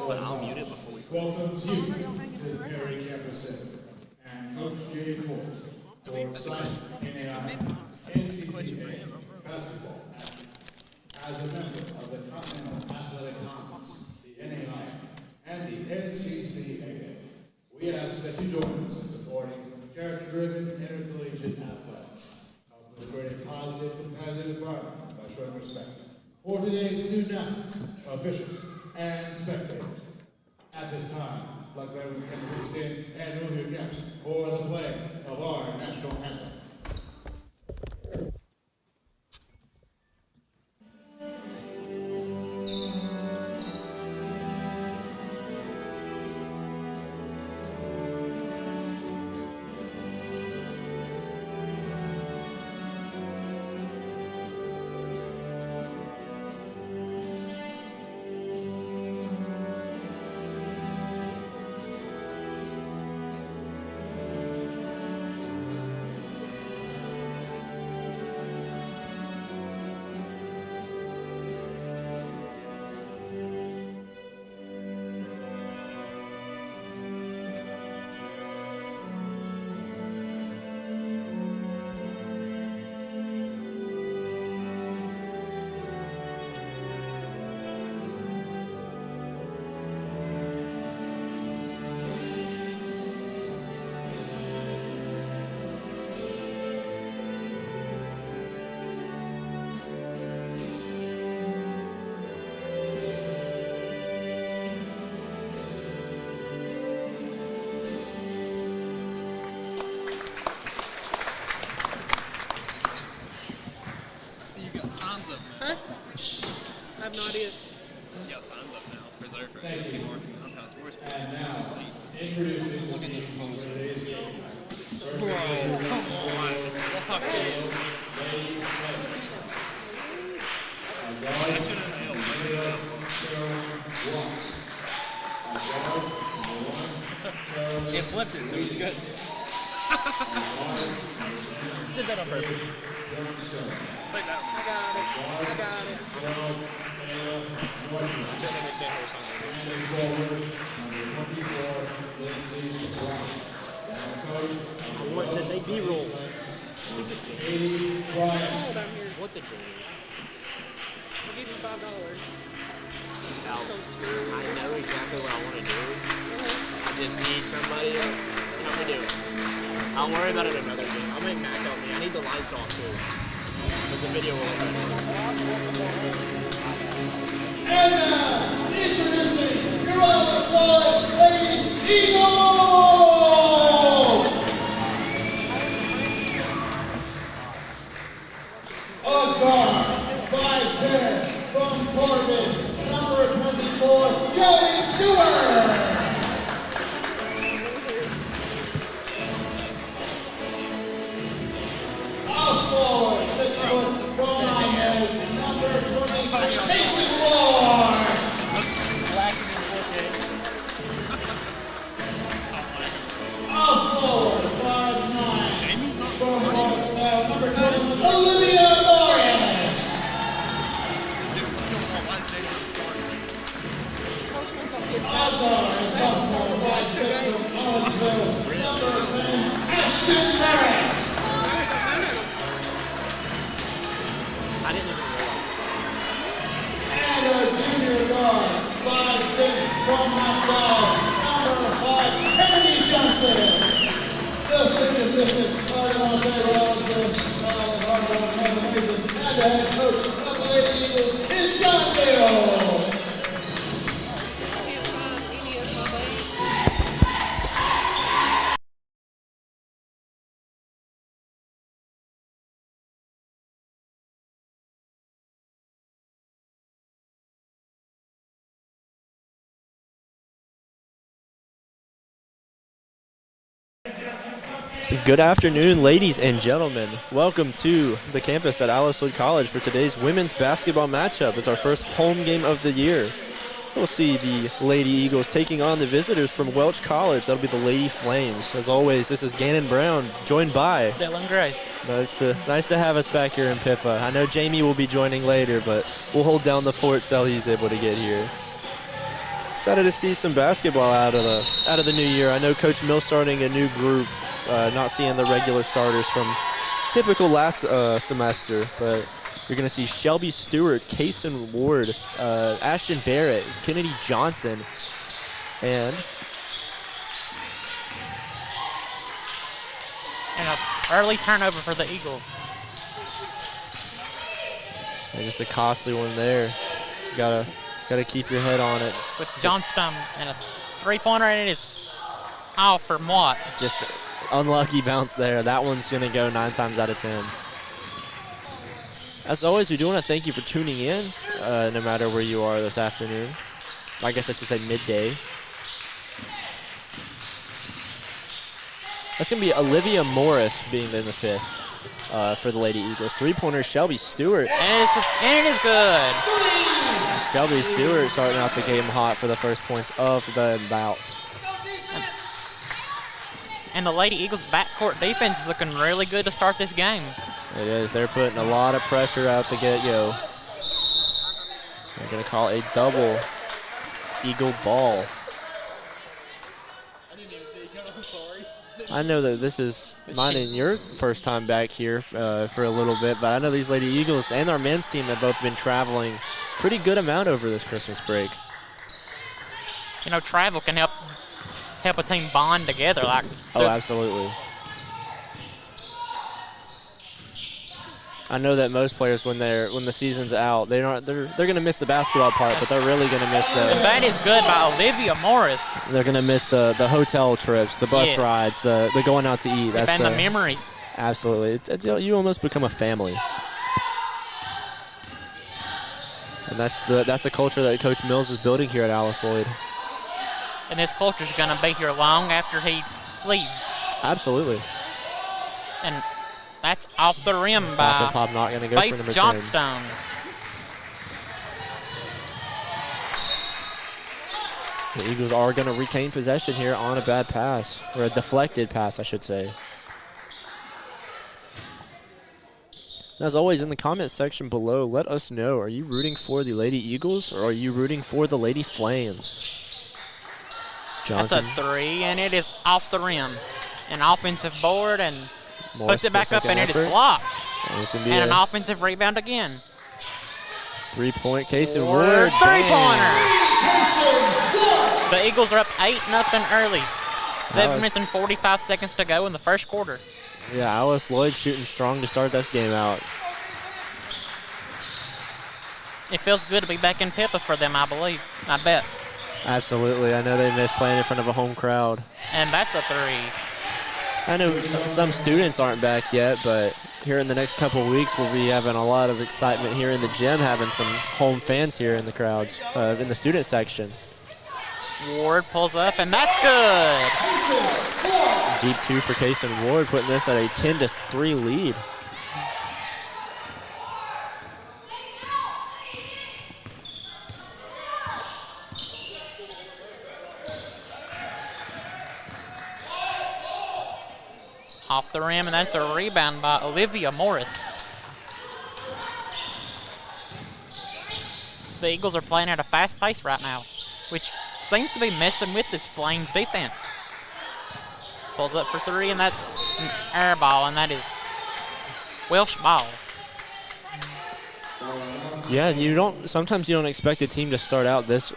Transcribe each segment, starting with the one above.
But I'll mute it before we welcomes you to the Perry Campus Center and Coach Jay Ford for exciting NCCA basketball as a member of the Continental Athletic Conference, the NAI, and the NCCAA. We ask that you join us in supporting character-driven intercollegiate athletics, helping to create a positive, competitive environment by showing respect for today's student athletes, officials, and spectators. At this time, I'd like everyone to please stand and remove your caps for the play of our national anthem. I have no idea. Yeah, signs up now. Reserved for AC more. And now, introducing the team for today's game. Bro, come on. I should have nailed it. It flipped it, so it's good. Did that on purpose. It's like that. I got it. I don't understand how I want to take B-roll. Stupid. Hold down here. What the dream? I'll give you $5. So screwed. I know exactly what I want to do. I just need somebody to help me do it. I'll worry about it another day. I'll make Mac help me. I need the lights off too. Because the video will look better. And now, introducing your oldest boy, Lady Eagles! A guard, 5'10", from Corbin, number 24, Joey Stewart! Forward, 6 foot, from number 20, Mason Ward. Forward, 5'9", from Hartsdale, number 20, Olivia Morris. Outdoor, sophomore, 5'6", from Hartsdale, number 10, Ashton Merritt. I didn't even realize. And a junior guard, 5'6", from Montreal, number 5, Kennedy Johnson. The student assistants are Devontae Robinson, Colin Harbaugh, Kevin Mason, and the head coach of the Lady Eagles is John Mills. Good afternoon, ladies and gentlemen. Welcome to the campus at Lloyd College for today's women's basketball matchup. It's our first home game of the year. we'll see the Lady Eagles taking on the visitors from Welch College. That'll be the Lady Flames. As always, this is Gannon Brown, joined by Dylan Grace. Nice to have us back here in Pippa. I know Jamie will be joining later, but we'll hold down the fort till he's able to get here. Excited to see some basketball out of the new year. I know Coach Mill starting a new group, not seeing the regular starters from typical last semester, but you're going to see Shelby Stewart, Kason Ward, Ashton Barrett, Kennedy Johnson, and an early turnover for the Eagles. and just a costly one there. Gotta keep your head on it. With Johnstone and a three-pointer, and it is off for Watts. Just unlucky bounce there. That one's going to go 9 times out of 10. As always, we do want to thank you for tuning in, no matter where you are this afternoon. I guess I should say midday. That's going to be Olivia Morris being in the 5th for the Lady Eagles. Three-pointer, Shelby Stewart. And it is good. Shelby Stewart starting out the game hot for the first points of the bout. And the Lady Eagles' backcourt defense is looking really good to start this game. It is. They're putting a lot of pressure out the get-go. They're going to call a double Eagle ball. I know that this is mine and your first time back here for a little bit, but I know these Lady Eagles and our men's team have both been traveling pretty good amount over this Christmas break. You know, travel can help a team bond together. Oh, absolutely. I know that most players, when the season's out, they're going to miss the basketball part, but they're really going to miss And that is good by Olivia Morris. They're going to miss the hotel trips, the bus rides, the going out to eat. And the memories. Absolutely. You almost become a family. And that's the culture that Coach Mills is building here at Alice Lloyd. And this culture is going to be here long after he leaves. Absolutely. And that's off the rim Stop by and pop not going to go for Faith number 10. Johnstone. The Eagles are going to retain possession here on a bad pass, or a deflected pass, I should say. As always, in the comment section below, let us know, are you rooting for the Lady Eagles or are you rooting for the Lady Flames? Johnson. That's a three, and it is off the rim. An offensive board, and Morris puts it back up, and effort. it is blocked. And an offensive rebound again. 3-point Kason Ward. Three-pointer. The Eagles are up 8-0 early. 7 minutes and 45 seconds to go in the first quarter. Yeah, Alice Lloyd shooting strong to start this game out. It feels good to be back in Pippa for them, I believe. I bet. Absolutely. I know they miss playing in front of a home crowd. And that's a three. I know some students aren't back yet, but here in the next couple of weeks, we'll be having a lot of excitement here in the gym, having some home fans here in the crowds, in the student section. Ward pulls up, and that's good. Deep two for Kason Ward, putting this at a 10-3 lead. Off the rim, and that's a rebound by Olivia Morris. The Eagles are playing at a fast pace right now, which seems to be messing with this Flames defense. Pulls up for three, and that's an air ball, and that is Welsh ball. Yeah, sometimes you don't expect a team to start out this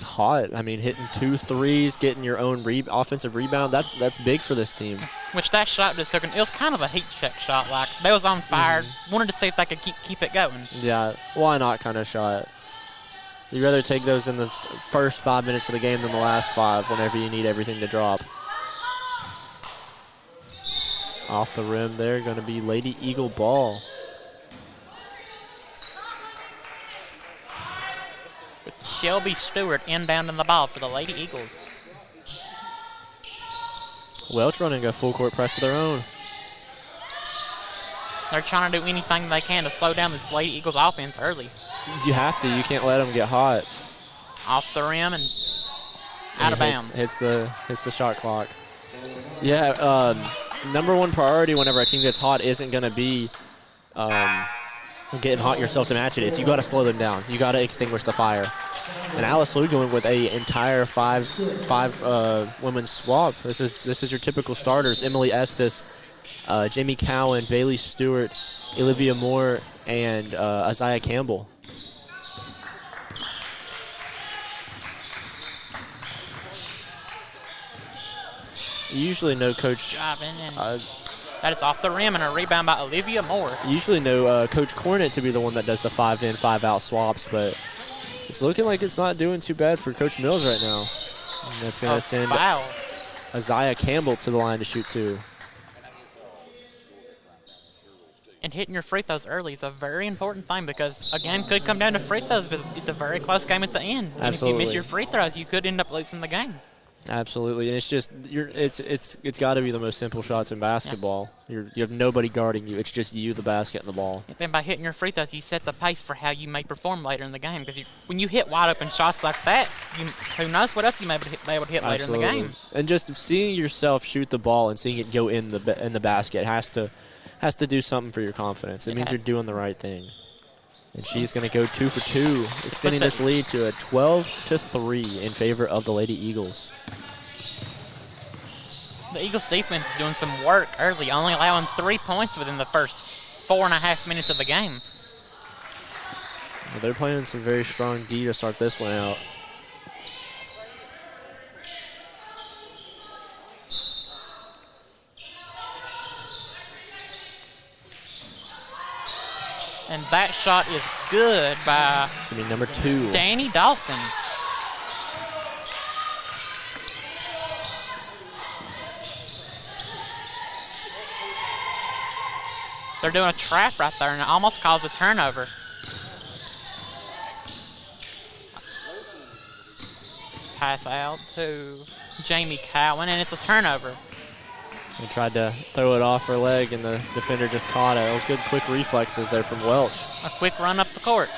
hot. I mean, hitting 2 threes, getting your own offensive rebound, that's big for this team. Which that shot just took, it was kind of a heat check shot, like they was on fire, wanted to see if they could keep it going. Yeah, why not kind of shot. You'd rather take those in the first 5 minutes of the game than the last 5 whenever you need everything to drop. Off the rim there, going to be Lady Eagle ball. With Shelby Stewart inbounding the ball for the Lady Eagles. Welch running a full court press of their own. They're trying to do anything they can to slow down this Lady Eagles offense early. You have to. You can't let them get hot. Off the rim and out of bounds. Hits the shot clock. Yeah, number one priority whenever a team gets hot isn't going to be getting hot yourself to match it. It's you got to slow them down. You got to extinguish the fire. And Alice Lloyd going with a entire five women's swap. This is your typical starters: Emily Estes, Jamie Cowan, Bailey Stewart, Olivia Moore, and Isaiah Campbell. You usually know Coach. Driving and that is off the rim and a rebound by Olivia Moore. You usually know Coach Cornett to be the one that does the 5-in, 5-out swaps, but it's looking like it's not doing too bad for Coach Mills right now. And that's going to send foul. Isaiah Campbell to the line to shoot 2. And hitting your free throws early is a very important thing because a game could come down to free throws, but it's a very close game at the end. And if you miss your free throws, you could end up losing the game. Absolutely, and it's just it's got to be the most simple shots in basketball. Yeah. You have nobody guarding you. It's just you, the basket, and the ball. And by hitting your free throws, you set the pace for how you may perform later in the game. Because when you hit wide open shots like that, who knows what else you may be able to hit later in the game. And just seeing yourself shoot the ball and seeing it go in the basket has to do something for your confidence. It means you're doing the right thing. And she's going to go 2 for 2, extending this lead to a 12-3 in favor of the Lady Eagles. The Eagles defense is doing some work early, only allowing 3 points within the first 4.5 minutes of the game. Well, they're playing some very strong D to start this one out. And that shot is good by It's going to be number 2. Danny Dawson. They're doing a trap right there, and it almost caused a turnover. Pass out to Jamie Cowan, and it's a turnover. They tried to throw it off her leg, and the defender just caught it. It was good, quick reflexes there from Welch. A quick run up the court.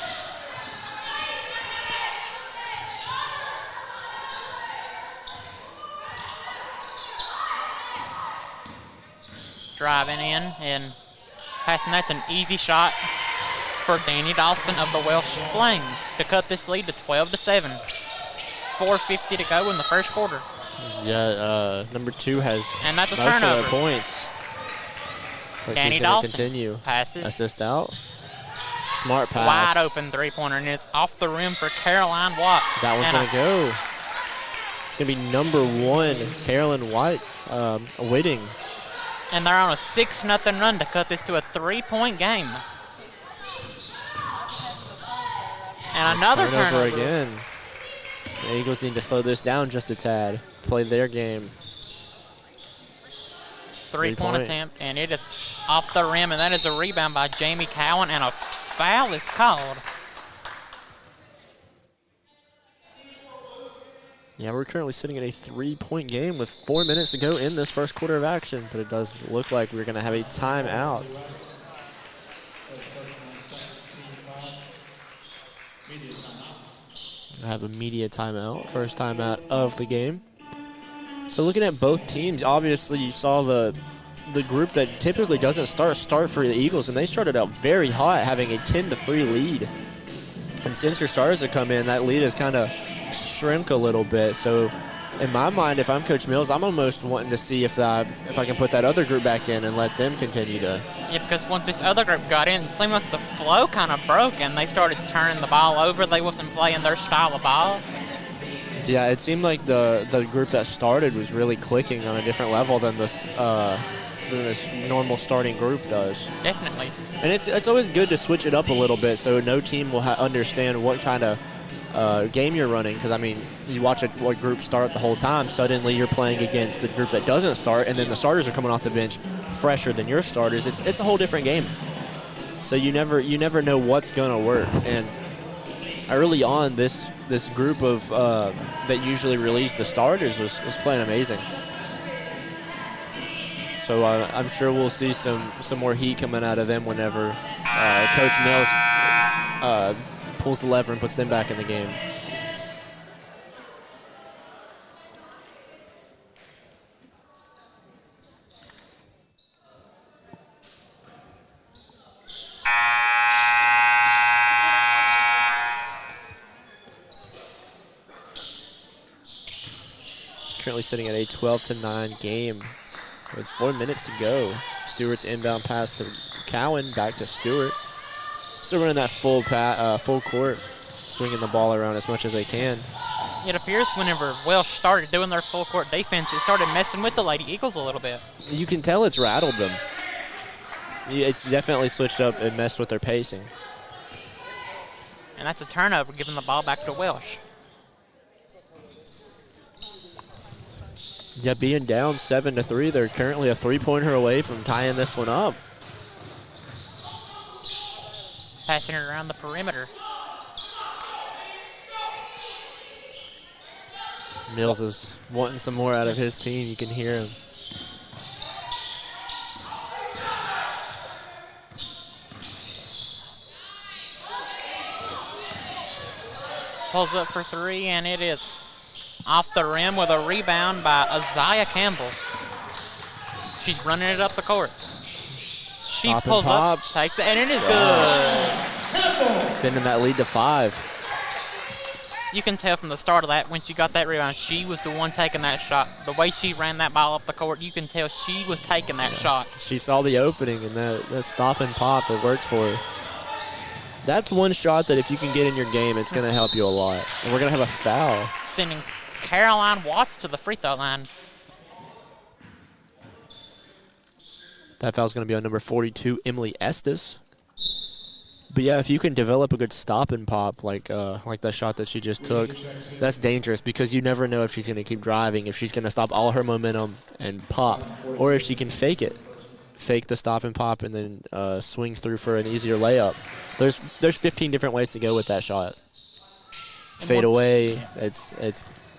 Driving in and passing. That's an easy shot for Danny Dawson of the Welsh Flames to cut this lead to 12-7. 4:50 to go in the first quarter. Yeah, number 2 has And that's a most of turnover. their points. But Danny she's gonna Dawson continue. passes. Assist out. Smart pass. Wide open three-pointer, and it's off the rim for Caroline Watts. That one's And going to go. It's going to be number 1, Carolyn White, Whitting. And they're on a 6-0 run to cut this to a 3-point game. And another turnover. Again. The Eagles need to slow this down just a tad. Play their game. Three-point attempt, and it is off the rim, and that is a rebound by Jamie Cowan, and a foul is called. Yeah, we're currently sitting at a 3-point game with 4 minutes to go in this first quarter of action, but it does look like we're going to have a timeout. I have a media timeout, first timeout of the game. So looking at both teams, obviously you saw the group that typically doesn't start for the Eagles, and they started out very hot, having a 10-3 lead. And since your starters have come in, that lead has kind of shrunk a little bit. So in my mind, if I'm Coach Mills, I'm almost wanting to see if I can put that other group back in and let them continue to. Yeah, because once this other group got in, it seemed like the flow kind of broke, and they started turning the ball over. They wasn't playing their style of ball. Yeah, it seemed like the group that started was really clicking on a different level than this normal starting group does. Definitely. And it's always good to switch it up a little bit so no team will understand what kind of game you're running. Because, I mean, you watch what group start the whole time, suddenly you're playing against the group that doesn't start, and then the starters are coming off the bench fresher than your starters. It's a whole different game. So you never know what's going to work. And early on, this group of that usually release the starters was playing amazing. So I'm sure we'll see some more heat coming out of them whenever Coach Mills pulls the lever and puts them back in the game. currently sitting at a 12-9 game with 4 minutes to go. Stewart's inbound pass to Cowan, back to Stewart. Still running that full court, swinging the ball around as much as they can. It appears whenever Welch started doing their full court defense, it started messing with the Lady Eagles a little bit. You can tell it's rattled them. It's definitely switched up and messed with their pacing. And that's a turnover, giving the ball back to Welch. Yeah, being down 7-3, they're currently a 3-pointer away from tying this one up. Passing it around the perimeter. Mills is wanting some more out of his team. You can hear him. Pulls up for 3, and it is off the rim with a rebound by Isaiah Campbell. She's running it up the court. She Stop and pulls up, pop. takes it, and it is good. Extending that lead to 5. You can tell from the start of that, when she got that rebound, she was the one taking that shot. The way she ran that ball up the court, you can tell she was taking that shot. She saw the opening, and that stop and pop, it worked for her. That's one shot that if you can get in your game, it's going to help you a lot. And we're going to have a foul. Sending Caroline Watts to the free throw line. That foul's going to be on number 42, Emily Estes. But yeah, if you can develop a good stop and pop like that shot that she just took, that's dangerous because you never know if she's going to keep driving, if she's going to stop all her momentum and pop, or if she can fake it. Fake the stop and pop and then swing through for an easier layup. There's 15 different ways to go with that shot. Fade away, it's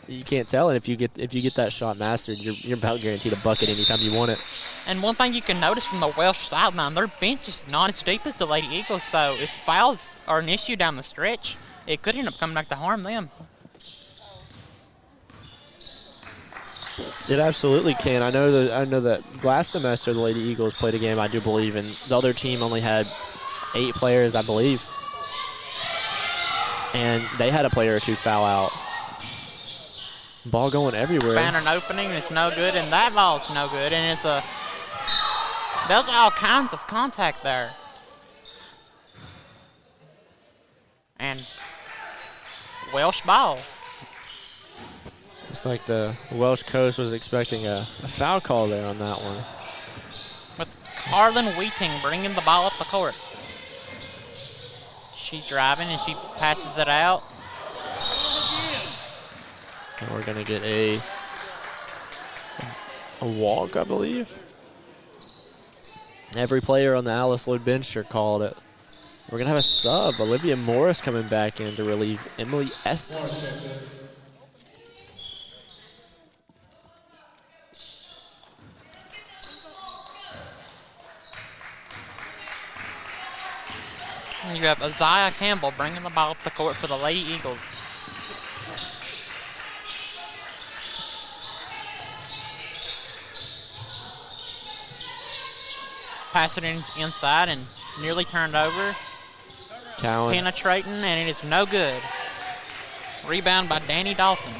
you can't tell, and if you get that shot mastered, you're about guaranteed a bucket anytime you want it. And one thing you can notice from the Welsh sideline, their bench is not as deep as the Lady Eagles, so if fouls are an issue down the stretch, it could end up coming back to harm them. It absolutely can. I know that last semester the Lady Eagles played a game, I do believe, and the other team only had 8 players, I believe. And they had a player or two foul out. Ball going everywhere. Found an opening, and it's no good, and that ball's no good, and there's all kinds of contact there. And Welsh ball. It's like the Welsh coach was expecting a foul call there on that one. With Carlin Wheating bringing the ball up the court. She's driving, and she passes it out. And we're going to get a walk, I believe. Every player on the Alice Lloyd bench are called it. We're going to have a sub. Olivia Morris coming back in to relieve Emily Estes. And you have Isaiah Campbell bringing the ball up the court for the Lady Eagles. Passing it inside and nearly turned over. Cowan. Penetrating, and it is no good. Rebound by Danny Dawson.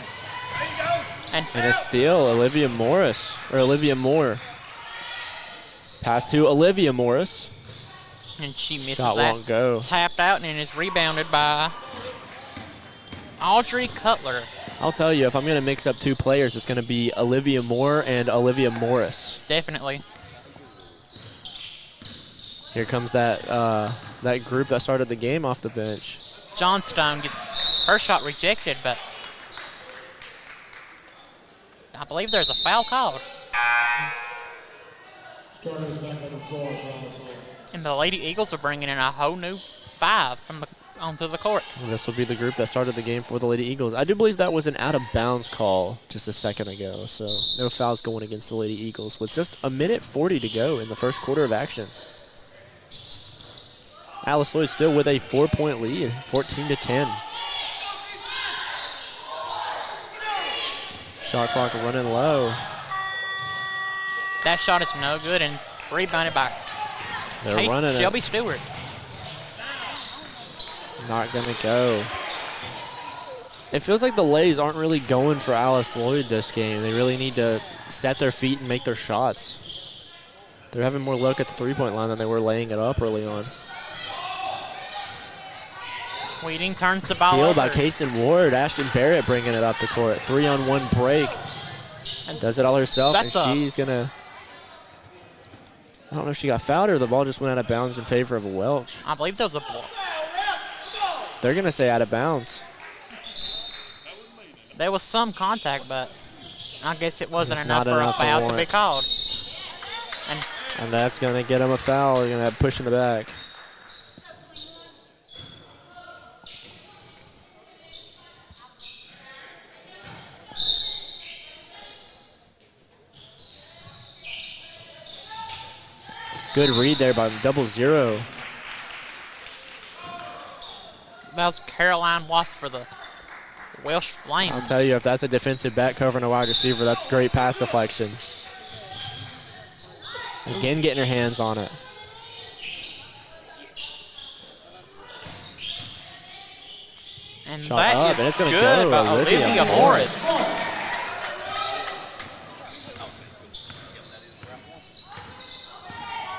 And a steal, Olivia Moore. Pass to Olivia Morris. And she misses Shot that. won't go. Tapped out, and it is rebounded by Audrey Cutler. I'll tell you, if I'm going to mix up 2 players, it's going to be Olivia Moore and Olivia Morris. Definitely. Here comes that group that started the game off the bench. Johnstone gets her shot rejected, but I believe there's a foul called. Starters back on the floor for Alice Lloyd. And the Lady Eagles are bringing in a whole new 5 onto the court. And this will be the group that started the game for the Lady Eagles. I do believe that was an out-of-bounds call just a second ago, so no fouls going against the Lady Eagles with just 1:40 to go in the first quarter of action. Alice Lloyd still with a 4-point lead, 14-10. Shot clock running low. That shot is no good and rebounded by They're running Shelby it. Stewart. Not going to go. It feels like the Lays aren't really going for Alice Lloyd this game. They really need to set their feet and make their shots. They're having more luck at the three-point line than they were laying it up early on. Wheating turns the ball Steal over. by Kaysen Ward. Ashton Barrett bringing it up the court. 3-on-1 break. Does it all herself, and she's going to... I don't know if she got fouled or the ball just went out of bounds in favor of Welch. I believe there was a block. They're going to say out of bounds. There was some contact, but I guess it wasn't It's enough not for a enough to foul to be warrant. called. And that's going to get them a foul. They're going to have push in the back. Good read there by 0-0. That was Caroline Watts for the Welsh Flames. I'll tell you, if that's a defensive back covering a wide receiver, that's great pass deflection. Again, getting her hands on it. And Shot that up, is and it's gonna good go. by Olivia Morris.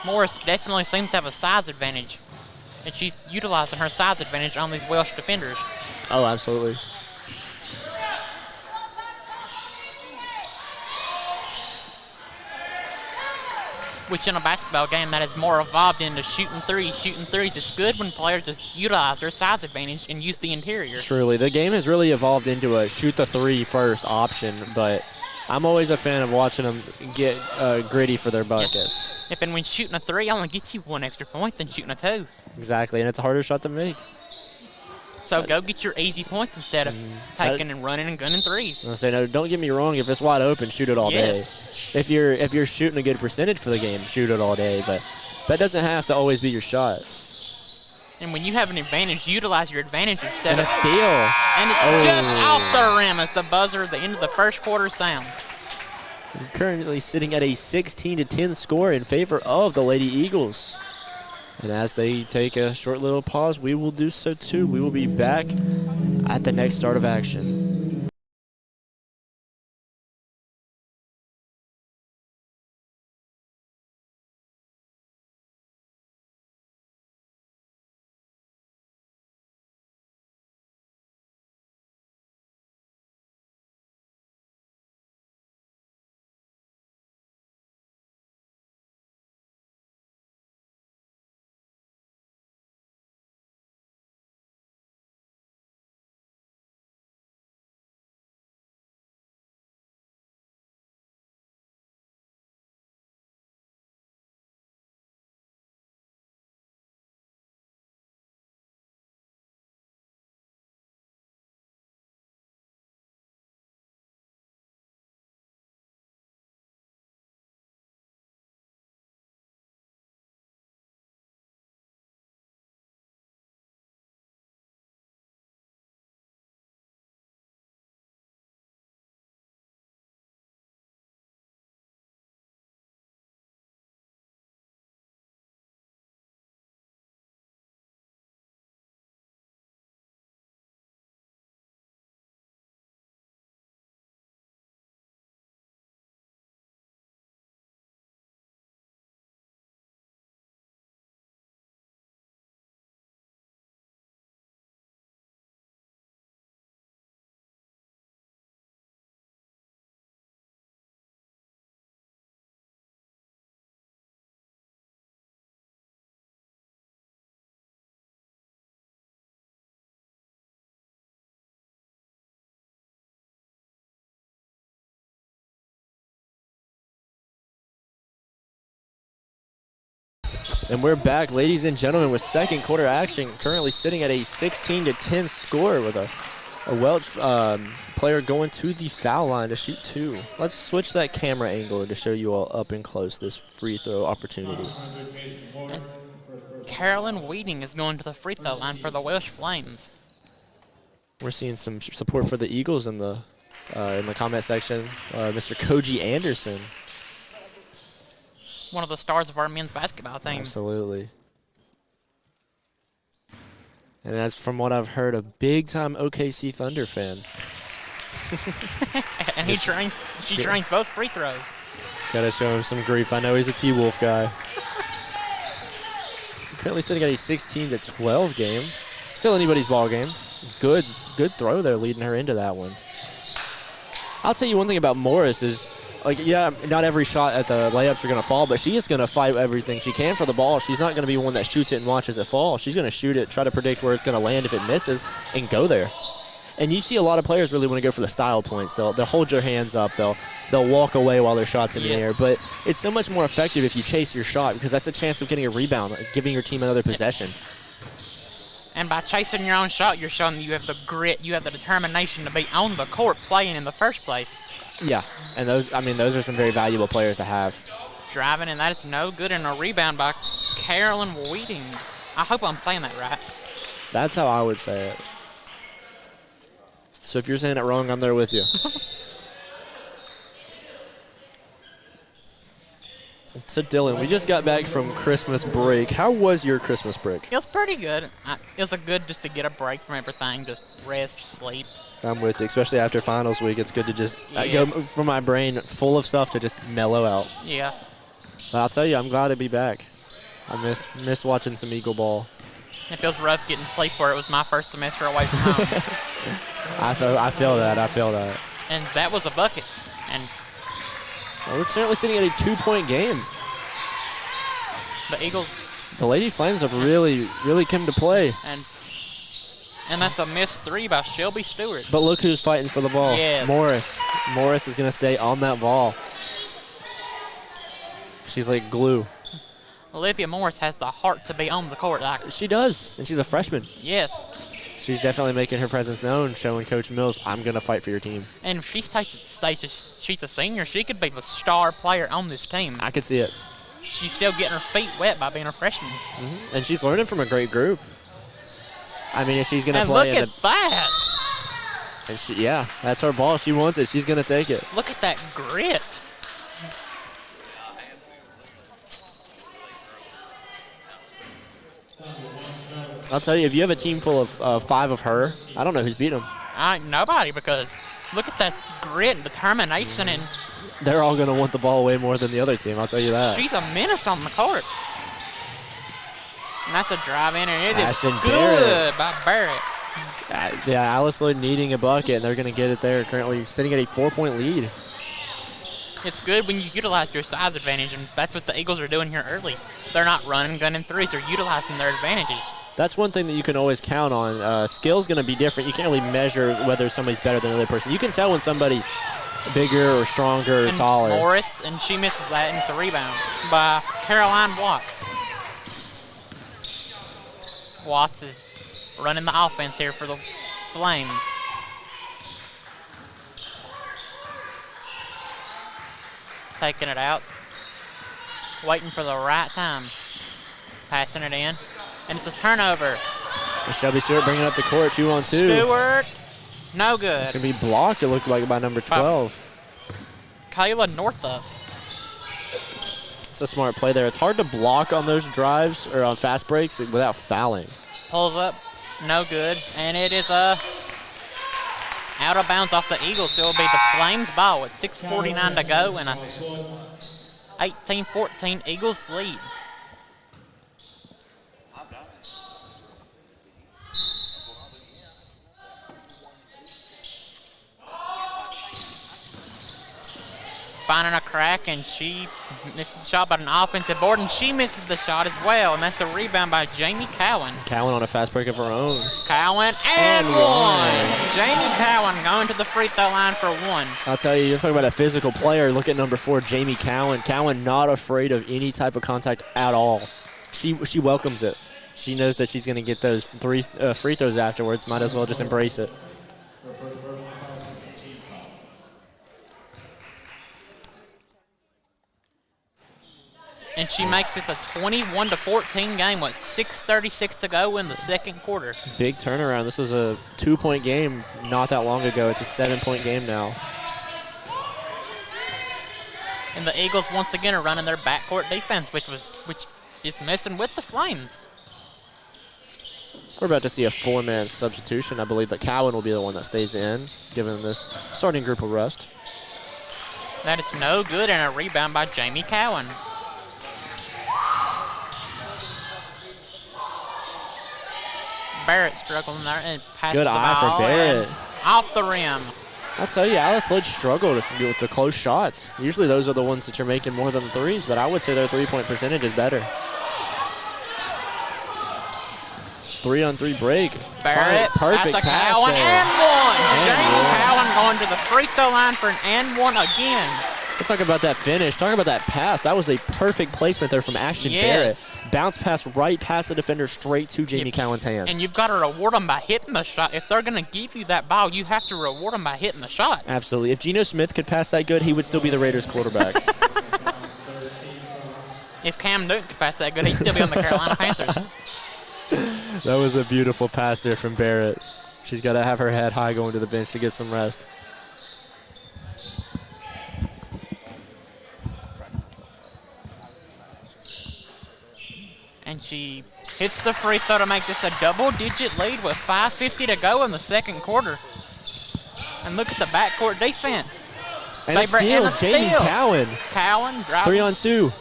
Morris definitely seems to have a size advantage, and she's utilizing her size advantage on these Welsh defenders. Oh, absolutely. Which in a basketball game that is more evolved into shooting threes. Shooting threes is good when players just utilize their size advantage and use the interior. Truly, the game has really evolved into a shoot the three first option, but I'm always a fan of watching them get gritty for their buckets. Yep, and when shooting a three only gets you 1 extra point than shooting a 2. Exactly, and it's a harder shot to make. So go get your easy points instead of taking and running and gunning threes. I say, no, don't get me wrong. If it's wide open, shoot it all Yes. day. If you're shooting a good percentage for the game, shoot it all day. But that doesn't have to always be your shot. And when you have an advantage, utilize your advantage instead And a of steal. And it's Oh. just off the rim as the buzzer at the end of the first quarter sounds. We're currently sitting at a 16-10 score in favor of the Lady Eagles. And as they take a short little pause, we will do so too. We will be back at the next start of action. And we're back, ladies and gentlemen, with second quarter action. Currently sitting at a 16-10 score with a Welch player going to the foul line to shoot 2. Let's switch that camera angle to show you all up and close this free throw opportunity. Carolyn Wheating is going to the free throw line for the Welsh Flames. We're seeing some support for the Eagles in the comment section. Mr. Koji Anderson. One of the stars of our men's basketball team. Absolutely. And that's from what I've heard, a big-time OKC Thunder fan. And she trains both free throws. Gotta show him some grief. I know he's a T-Wolf guy. Currently sitting at a 16-12 game. Still anybody's ball game. Good throw there, leading her into that one. I'll tell you one thing about Morris is, like, yeah, not every shot at the layups are going to fall, but she is going to fight everything she can for the ball. She's not going to be one that shoots it and watches it fall. She's going to shoot it, try to predict where it's going to land if it misses, and go there. And you see a lot of players really want to go for the style points. They'll hold your hands up. They'll walk away while their shot's in the air. But it's so much more effective if you chase your shot, because that's a chance of getting a rebound, giving your team another possession. And by chasing your own shot, you're showing that you have the grit, you have the determination to be on the court playing in the first place. Yeah, and those are some very valuable players to have. Driving, and that is no good, and a rebound by Carolyn Wheating. I hope I'm saying that right. That's how I would say it. So if you're saying it wrong, I'm there with you. So, Dylan, we just got back from Christmas break. How was your Christmas break? It was pretty good. It was good just to get a break from everything, just rest, sleep. I'm with you, especially after finals week. It's good to just go from my brain full of stuff to just mellow out. Yeah. But I'll tell you, I'm glad to be back. I missed watching some Eagle ball. It feels rough getting sleep where it was my first semester away from home. I feel that. And that was a bucket. And well, we're certainly sitting at a 2-point game. the Eagles. The Lady Flames have really come to play. And that's a missed three by Shelby Stewart. But look who's fighting for the ball. Yes. Morris is going to stay on that ball. She's like glue. Olivia Morris has the heart to be on the court. She does, and she's a freshman. Yes. She's definitely making her presence known, showing Coach Mills, I'm going to fight for your team. And if she's she's a senior, she could be the star player on this team. I could see it. She's still getting her feet wet by being a freshman. Mm-hmm. And she's learning from a great group. I mean, if she's going to play... And look at that! And that's her ball. She wants it. She's going to take it. Look at that grit. I'll tell you, if you have a team full of 5 of her, I don't know who's beating them. Nobody, because look at that grit and determination, and they're all going to want the ball way more than the other team, I'll tell you that. She's a menace on the court. And that's a drive in, and it is Ashton good by Barrett. Yeah, Alice Lloyd needing a bucket, and they're going to get it there. Currently sitting at a 4-point lead. It's good when you utilize your size advantage, and that's what the Eagles are doing here early. They're not running, gunning threes. They're utilizing their advantages. That's one thing that you can always count on. Skill's going to be different. You can't really measure whether somebody's better than another person. You can tell when somebody's bigger or stronger or taller. Morris, and she misses that, and it's a rebound by Caroline Watts. Watts is running the offense here for the Flames. Taking it out. Waiting for the right time. Passing it in. And it's a turnover. And Shelby Stewart bringing up the court, 2-on-2. Stewart, no good. It's going to be blocked, it looked like, by number 12. Kayla Northup. It's a smart play there. It's hard to block on those drives or on fast breaks without fouling. Pulls up, no good. And it is out of bounds off the Eagles. So it'll be the Flames ball with 6:49 to go and a 18-14 Eagles lead. Finding a crack, and she misses the shot, but an offensive board, and she misses the shot as well, and that's a rebound by Jamie Cowan. Cowan on a fast break of her own. Cowan and one. Jamie Cowan going to the free throw line for one. I'll tell you, you're talking about a physical player. Look at number 4, Jamie Cowan. Cowan not afraid of any type of contact at all. She welcomes it. She knows that she's going to get those 3 free throws afterwards. Might as well just embrace it. And she makes this a 21-14 game with 6:36 to go in the second quarter. Big turnaround. This was a 2-point game not that long ago. It's a 7-point game now. And the Eagles once again are running their backcourt defense, which is messing with the Flames. We're about to see a 4-man substitution. I believe that Cowan will be the one that stays in, given this starting group a rest. That is no good, and a rebound by Jamie Cowan. Barrett struggling there and passes Good the eye for ball Barrett. and off the rim. I'll tell you, Alice Lloyd struggled with the close shots. Usually those are the ones that you're making more than the threes, but I would say their three-point percentage is better. 3-on-3 break. Barrett Perfect at the pass Cowan there. and one. And Jamie one. Cowan going to the free throw line for an and one again. Let's talk about that finish. Talk about that pass. That was a perfect placement there from Ashton Yes. Barrett. Bounce pass right past the defender straight to Jamie Cowan's hands. And you've got to reward them by hitting the shot. If they're going to give you that ball, you have to reward them by hitting the shot. Absolutely. If Geno Smith could pass that good, he would still be the Raiders quarterback. If Cam Newton could pass that good, he'd still be on the Carolina Panthers. That was a beautiful pass there from Barrett. She's got to have her head high going to the bench to get some rest. And she hits the free throw to make this a double-digit lead with 5:50 to go in the second quarter. And look at the backcourt defense. And a steal, Jamie Cowan. Cowan driving. 3-on-2.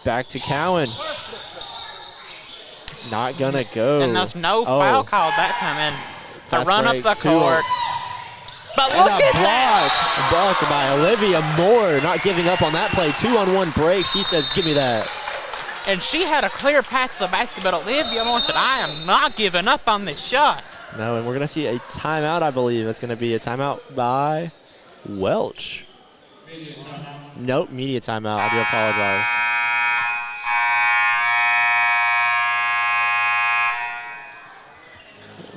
Back to Cowan. Not gonna go. And there's no foul call that time in. To Fast run break, up the 2 court. But And look a at that! block by Olivia Moore. Not giving up on that play. 2-on-1 break. She says, give me that. And she had a clear path to the basket, but Olivia Moore said, I am not giving up on this shot. No, and we're going to see a timeout, I believe. It's going to be a timeout by Welch. Nope, media timeout. I do apologize.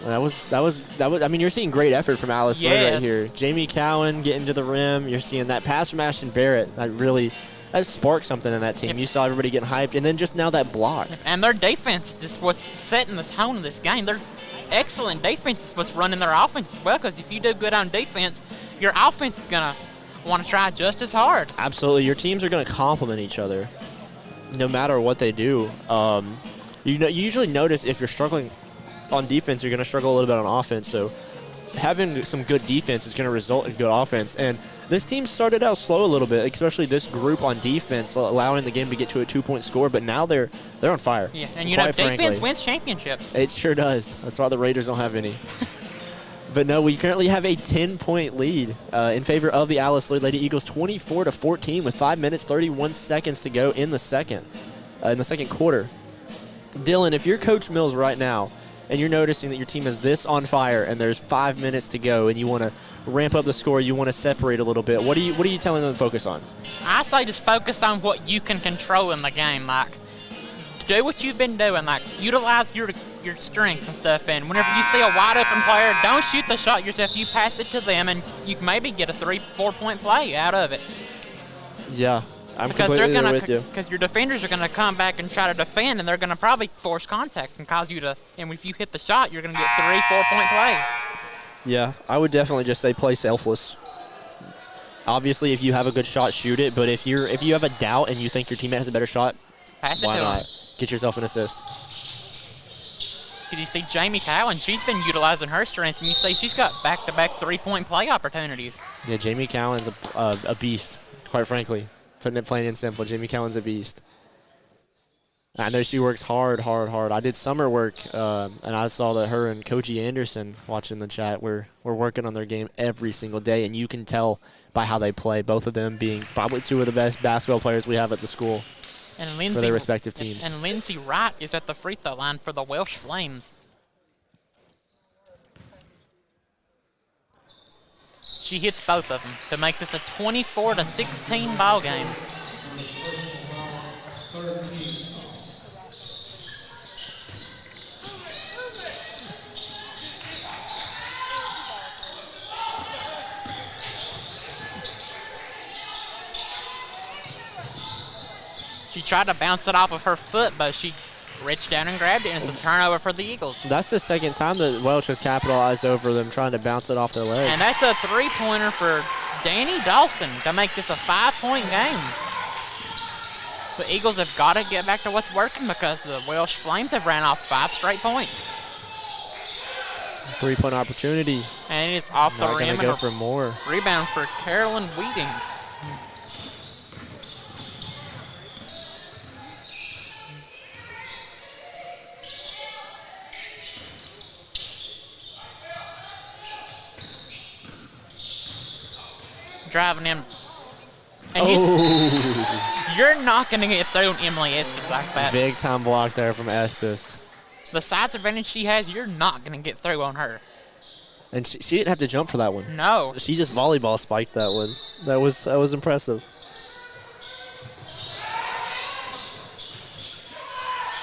That was. I mean, you're seeing great effort from Alice Lloyd right here. Jamie Cowan getting to the rim. You're seeing that pass from Ashton Barrett. That sparked something in that team. You saw everybody getting hyped, and then just now that block. And their defense is what's setting the tone of this game. Their excellent defense is what's running their offense as well, because if you do good on defense, your offense is going to want to try just as hard. Absolutely. Your teams are going to complement each other no matter what they do. You usually notice if you're struggling on defense, you're going to struggle a little bit on offense. So having some good defense is going to result in good offense. And this team started out slow a little bit, especially this group on defense, allowing the game to get to a 2-point score. But now they're on fire. Yeah, and you know, defense wins championships. It sure does. That's why the Raiders don't have any. But no, we currently have a 10-point lead in favor of the Alice Lloyd Lady Eagles, 24-14, with 5 minutes 31 seconds to go in the second quarter. Dylan, if you're Coach Mills right now, and you're noticing that your team is this on fire and there's 5 minutes to go and you want to ramp up the score, you want to separate a little bit, what are you telling them to focus on? I say just focus on what you can control in the game. Like, do what you've been doing. Like, utilize your strengths and stuff. And whenever you see a wide open player, don't shoot the shot yourself. You pass it to them, and you can maybe get a 3-4 point play out of it. Yeah. I'm because completely there with you. Because your defenders are going to come back and try to defend, and they're going to probably force contact and cause you to. And if you hit the shot, you're going to get 3-4 point play. Yeah, I would definitely just say play selfless. Obviously, if you have a good shot, shoot it. But if you have a doubt and you think your teammate has a better shot, pass it why to not? him. Get yourself an assist. Did you see Jamie Cowan? She's been utilizing her strengths, and you see she's got back-to-back 3-point play opportunities. Yeah, Jamie Cowan's a beast, quite frankly. Putting it plain and simple, Jamie Cowan's a beast. I know she works hard. I did summer work, and I saw that her and Coachy Anderson, watching the chat, we're working on their game every single day, and you can tell by how they play, both of them being probably two of the best basketball players we have at the school and for their respective teams. And Lindsay Wright is at the free throw line for the Welsh Flames. She hits both of them to make this a 24-16 ball game. She tried to bounce it off of her foot, but she reached down and grabbed it, and it's a turnover for the Eagles. That's the second time that Welch has capitalized over them trying to bounce it off their leg. And that's a three-pointer for Danny Dawson to make this a 5-point game. The Eagles have got to get back to what's working because the Welsh Flames have ran off 5 straight points. 3-point opportunity. And it's off the Not rim gonna and go for more. rebound for Carolyn Wheating. Driving in. And you're not going to get thrown Emily Estes like that. Big time block there from Estes. The size advantage she has, you're not going to get through on her. And she didn't have to jump for that one. No. She just volleyball spiked that one. That was impressive.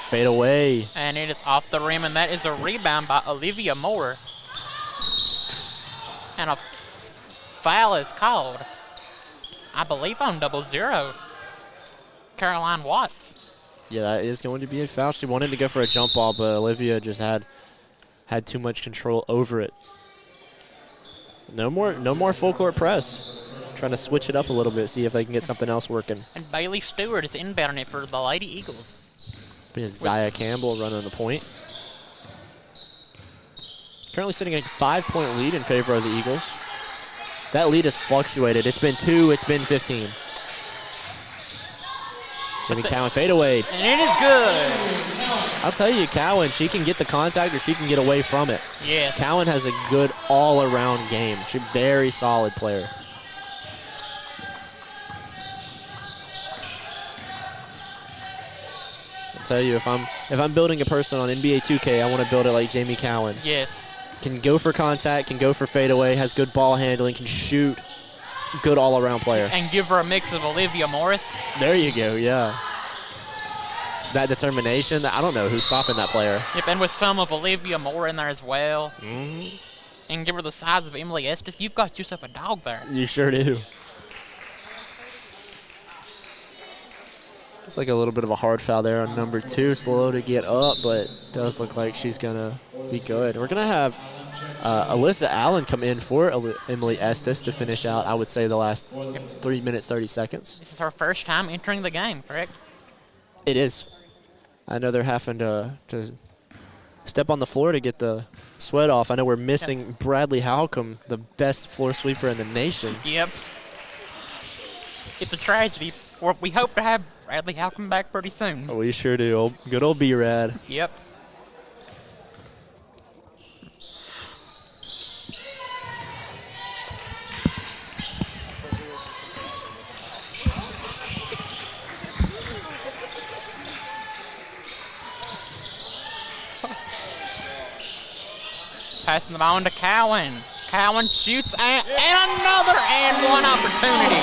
Fade away. And it is off the rim, and that is a rebound by Olivia Moore. And a foul is called, I believe, on 0-0. Caroline Watts. Yeah, that is going to be a foul. She wanted to go for a jump ball, but Olivia just had too much control over it. No more full court press. Trying to switch it up a little bit, see if they can get something else working. And Bailey Stewart is inbounding it for the Lady Eagles. Zaya Campbell running the point. Currently sitting at a 5-point lead in favor of the Eagles. That lead has fluctuated. It's been 2, it's been 15. Jimmy Cowan fade away. And it is good. I'll tell you, Cowan, she can get the contact or she can get away from it. Yes. Cowan has a good all-around game. She's a very solid player. I'll tell you, if I'm building a person on NBA 2K, I want to build it like Jamie Cowan. Yes. Can go for contact, can go for fadeaway, has good ball handling, can shoot. Good all-around player. And give her a mix of Olivia Morris. There you go, yeah. That determination, I don't know who's stopping that player. Yep, and with some of Olivia Moore in there as well. Mm-hmm. And give her the size of Emily Estes, you've got yourself a dog there. You sure do. It's like a little bit of a hard foul there on number 2. Slow to get up, but does look like she's going to be good. We're going to have Alyssa Allen come in for Emily Estes to finish out, I would say, the last 3 minutes, 30 seconds. This is her first time entering the game, correct? It is. I know they're having to step on the floor to get the sweat off. I know we're missing Bradley Halcomb, the best floor sweeper in the nation. Yep. It's a tragedy. We hope to have Bradley Halcomb back pretty soon. Oh, we sure do. Good old B-Rad. Yep. Passing the ball into Cowan. Cowan shoots and another and one opportunity.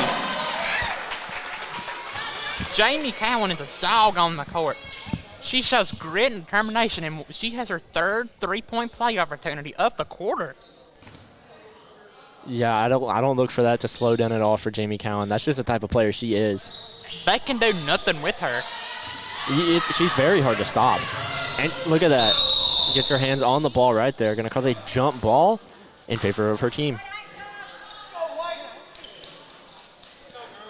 Jamie Cowan is a dog on the court. She shows grit and determination, and she has her third 3-point play opportunity of the quarter. Yeah, I don't look for that to slow down at all for Jamie Cowan. That's just the type of player she is. They can do nothing with her. She's very hard to stop. And look at that. Gets her hands on the ball right there. Going to cause a jump ball in favor of her team.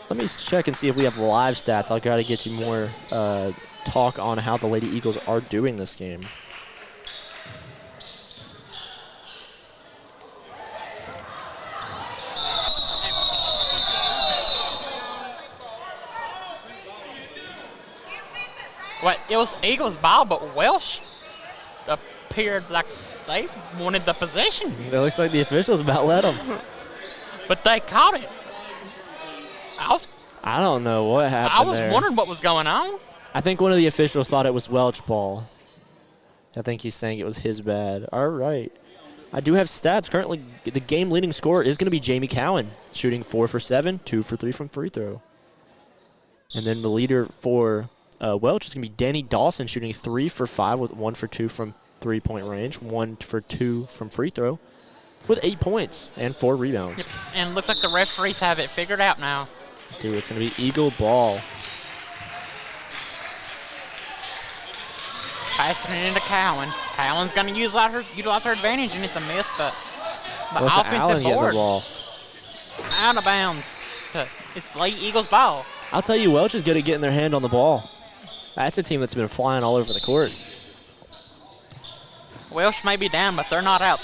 Let me check and see if we have live stats. I'll got to get you more talk on how the Lady Eagles are doing this game. What? It was Eagles' ball, but Welsh appeared like they wanted the possession. It looks like the officials about let them. But they caught it. I don't know what happened I was there. wondering what was going on. I think one of the officials thought it was Welch ball. I think he's saying it was his bad. All right. I do have stats. Currently, the game-leading scorer is going to be Jamie Cowan, shooting 4 for 7, 2 for 3 from free throw. And then the leader for Welch is going to be Danny Dawson, shooting 3 for 5 with 1 for 2 from three-point range, 1 for 2 from free throw, with 8 points and 4 rebounds. Yep. And it looks like the referees have it figured out now. Dude, it's going to be Eagle ball. Passing it into Cowan. Cowan's going to utilize her advantage, and it's a miss, but the Allen offensive getting board the ball. out of bounds. It's Lady Eagles' ball. I'll tell you, Welch is good at getting their hand on the ball. That's a team that's been flying all over the court. Welsh may be down, but they're not out.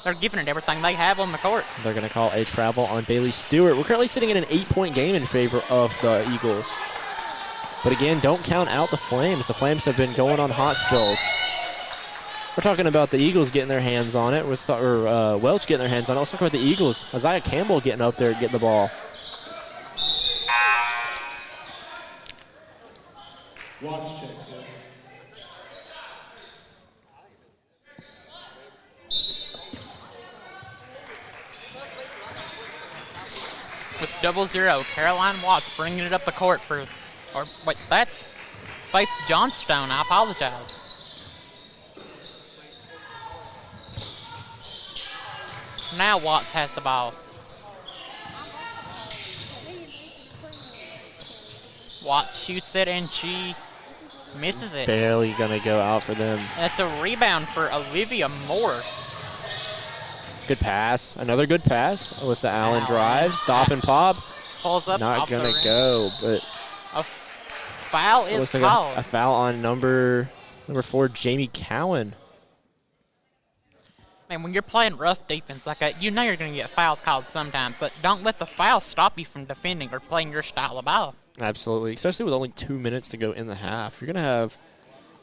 They're giving it everything they have on the court. They're going to call a travel on Bailey Stewart. We're currently sitting in an 8-point game in favor of the Eagles. But again, don't count out the Flames. The Flames have been going on hot spells. We're talking about the Eagles getting their hands on it, or Welch getting their hands on it. Let's talk about the Eagles. Isaiah Campbell getting up there and getting the ball. Watch check, sir. With 0-0, Caroline Watts bringing it up the court for, or wait, that's Faith Johnstone. I apologize. Now Watts has the ball. Watts shoots it and she misses it. Barely going to go out for them. That's a rebound for Olivia Moore. Good pass. Another good pass. Alyssa Allen drives. Stop and pop. Pulls up. Not off the going to rim. go, but A foul is looks like called. a foul on number 4, Jamie Cowan. And when you're playing rough defense like that, you know you're going to get fouls called sometime, but don't let the foul stop you from defending or playing your style of ball. Absolutely, especially with only 2 minutes to go in the half. You're going to have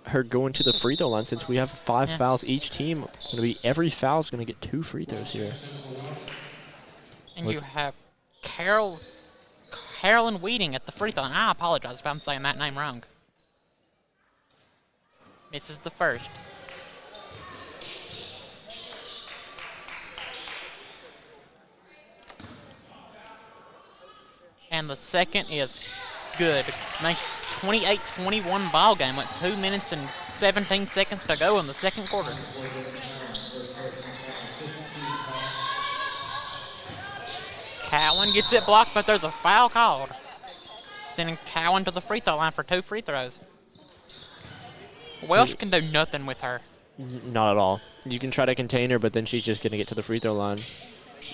her going to the free throw line since we have 5 fouls each team. It's going to be every foul is going to get 2 free throws here. And you have Carolyn Weeding at the free throw line. I apologize if I'm saying that name wrong. Misses the first. And the second is good. Makes 28-21 ball game with 2 minutes and 17 seconds to go in the second quarter. Cowan gets it blocked, but there's a foul called. Sending Cowan to the free throw line for 2 free throws. Welsh can do nothing with her. Not at all. You can try to contain her, but then she's just going to get to the free throw line.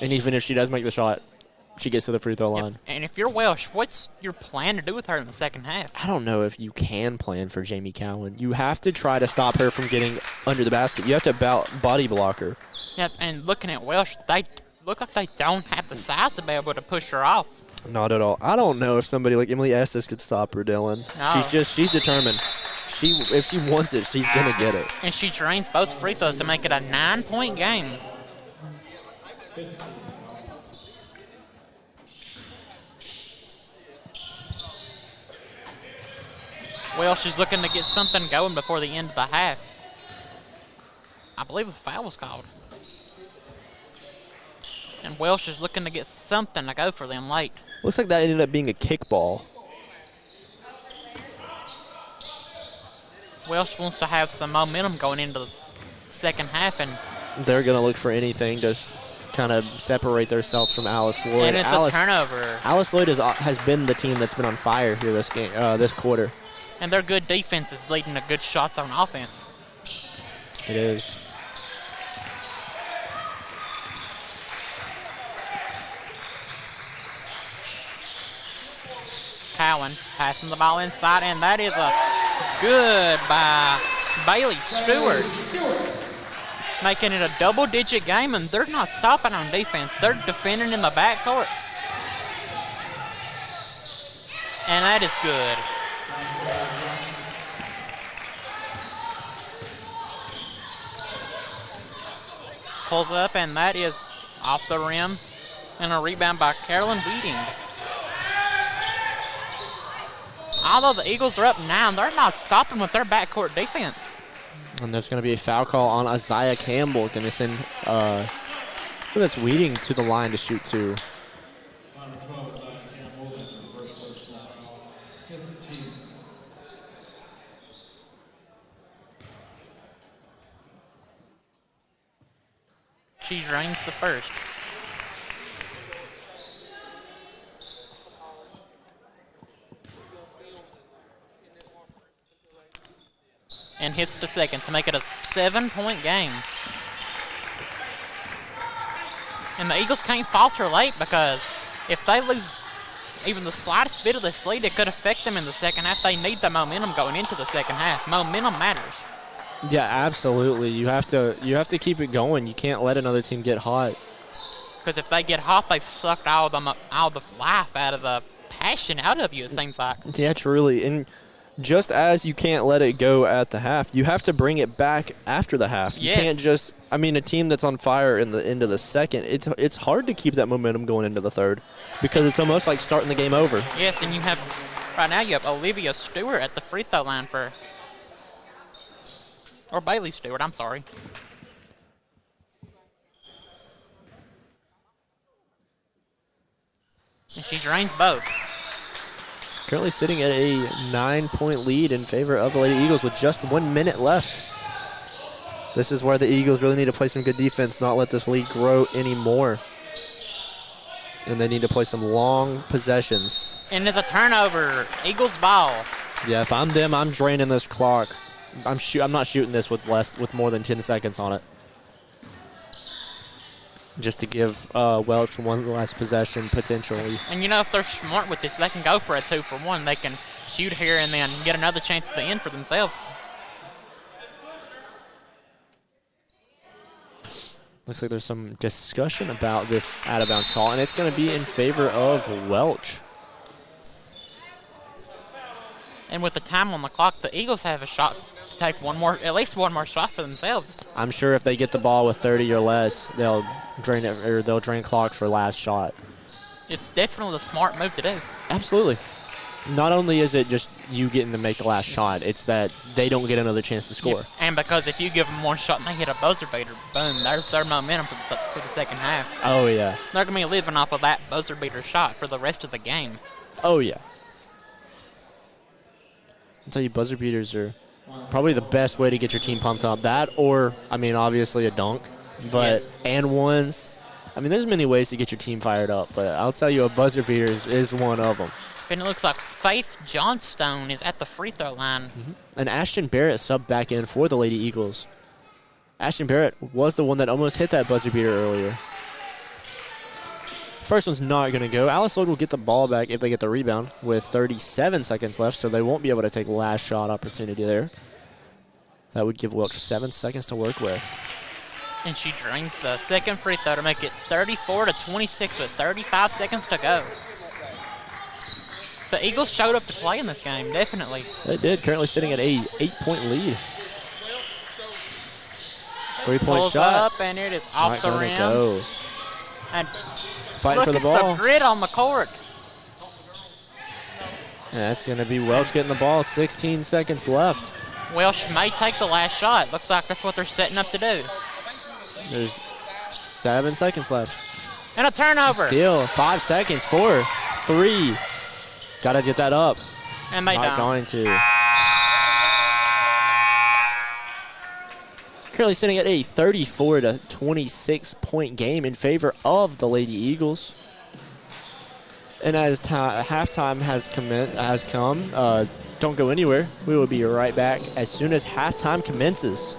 And even if she does make the shot, she gets to the free throw line. And if you're Welsh, what's your plan to do with her in the second half? I don't know if you can plan for Jamie Cowan. You have to try to stop her from getting under the basket. You have to body block her. Yep, and looking at Welsh, they look like they don't have the size to be able to push her off. Not at all. I don't know if somebody like Emily Estes could stop her, Dylan. No. She's determined. If she wants it, she's going to get it. And she drains both free throws to make it a 9-point game. Welsh is looking to get something going before the end of the half. I believe a foul was called. And Welsh is looking to get something to go for them late. Looks like that ended up being a kickball. Welsh wants to have some momentum going into the second half, and They're going to look for anything to kind of separate themselves from Alice Lloyd. it's a turnover. Alice Lloyd has been the team that's been on fire here this game, this quarter. And their good defense is leading to good shots on offense. It is. Cowan passing the ball inside, and that is a good by Bailey Stewart. Making it a double-digit game, and they're not stopping on defense. They're defending in the backcourt. And that is good. Pulls up, and that is off the rim. And a rebound by Carolyn Weeding. Although the Eagles are up 9, they're not stopping with their backcourt defense. And there's going to be a foul call on Isaiah Campbell. Going to send that's Weeding to the line to shoot 2. Number 12, Isaiah Campbell, that's the first personal foul. Fifth team. She drains the first. And hits the second to make it a 7-point game. And the Eagles can't falter late, because if they lose even the slightest bit of this lead, it could affect them in the second half. They need the momentum going into the second half. Momentum matters. Yeah, absolutely. You have to keep it going. You can't let another team get hot. Because if they get hot, they've sucked all the life out of the passion out of you, it seems like. Yeah, truly. And just as you can't let it go at the half, you have to bring it back after the half. You Yes. can't just, I mean, a team that's on fire in the end of the second, it's hard to keep that momentum going into the third because it's almost like starting the game over. Yes, and right now you have Olivia Stewart at the free throw line or Bailey Stewart, I'm sorry. And she drains both. Currently sitting at a 9-point lead in favor of the Lady Eagles with just 1 minute left. This is where the Eagles really need to play some good defense, not let this lead grow anymore. And they need to play some long possessions. And there's a turnover. Eagles ball. Yeah, if I'm them, I'm draining this clock. I'm not shooting this with more than 10 seconds on it. Just to give Welch one last possession, potentially. And you know, if they're smart with this, they can go for a 2-for-1. They can shoot here and then get another chance at the end for themselves. Looks like there's some discussion about this out-of-bounds call, and it's going to be in favor of Welch. And with the time on the clock, the Eagles have a shot to take at least one more shot for themselves. I'm sure if they get the ball with 30 or less, they'll drain clock for last shot. It's definitely a smart move to do. Absolutely. Not only is it just you getting to make the last shot, it's that they don't get another chance to score. Yep. And because if you give them one shot and they hit a buzzer beater, boom, there's their momentum for the second half. Oh, yeah. They're going to be living off of that buzzer beater shot for the rest of the game. Oh, yeah. I'll tell you, buzzer beaters are probably the best way to get your team pumped up. That or, I mean, obviously a dunk, but Yes. and ones. I mean, there's many ways to get your team fired up, but I'll tell you, a buzzer beater is one of them. And it looks like Faith Johnstone is at the free throw line. And Ashton Barrett subbed back in for the Lady Eagles. Ashton Barrett was the one that almost hit that buzzer beater earlier. First one's not going to go. Alice Lloyd will get the ball back if they get the rebound with 37 seconds left, so they won't be able to take last shot opportunity there. That would give Welch 7 seconds to work with. And she drains the second free throw to make it 34-26 with 35 seconds to go. The Eagles showed up to play in this game, definitely. They did, currently sitting at a 8-point lead. 3-point Pulls shot. up, and it is off the Not gonna rim. go. And Fighting look for the at ball. the grid on the court. And that's going to be Welch getting the ball. 16 seconds left. Welsh may take the last shot. Looks like that's what they're setting up to do. There's 7 seconds left. And a turnover. Still 5 seconds. 4, 3. Got to get that up. And they Not don't. going to. Currently sitting at a 34-26 point game in favor of the Lady Eagles. And as halftime has come, don't go anywhere. We will be right back as soon as halftime commences.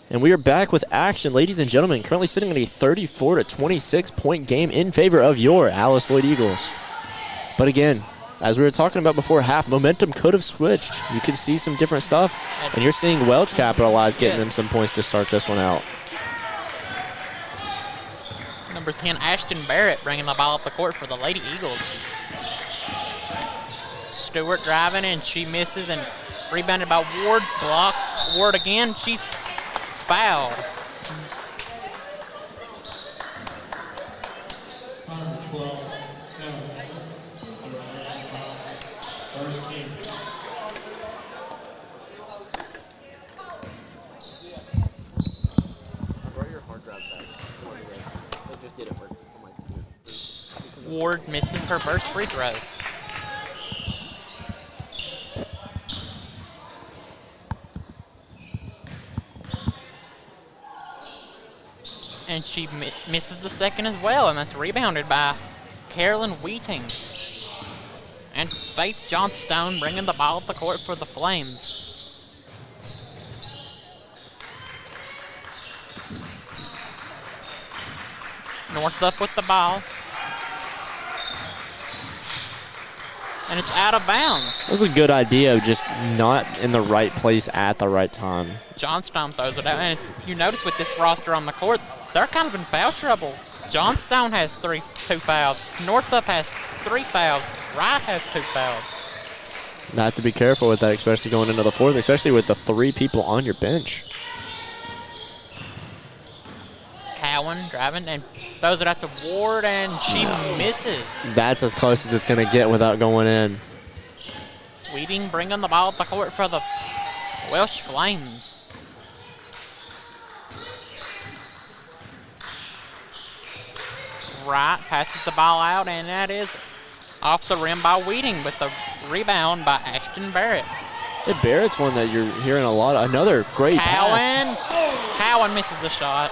And we are back with action, ladies and gentlemen. Currently sitting at a 34-26 point game in favor of your Alice Lloyd Eagles. But again, as we were talking about before half, momentum could have switched. You could see some different stuff, and you're seeing Welch capitalize, getting them some points to start this one out. Number 10, Ashton Barrett, bringing the ball up the court for the Lady Eagles. Stewart driving, and she misses, and rebounded by Ward. Block. Ward again. She's fouled. First team. Ward misses her first free throw. And she misses the second as well, and that's rebounded by Carolyn Wheating. And Faith Johnstone bringing the ball up the court for the Flames. Northup with the ball. And it's out of bounds. That was a good idea, just not in the right place at the right time. Johnstone throws it out. And you notice with this roster on the court, they're kind of in foul trouble. Johnstone has 2 fouls. Northup has 3 fouls. Wright has 2 fouls. Not to be careful with that, especially going into the fourth, especially with the 3 people on your bench. Cowan driving and throws it out to Ward, and she misses. That's as close as it's going to get without going in. Weeding bringing the ball up the court for the Welsh Flames. Wright passes the ball out, and that is off the rim by Weeding with the rebound by Ashton Barrett. Hey, Barrett's one that you're hearing a lot of. Another great pass. Cowan misses the shot.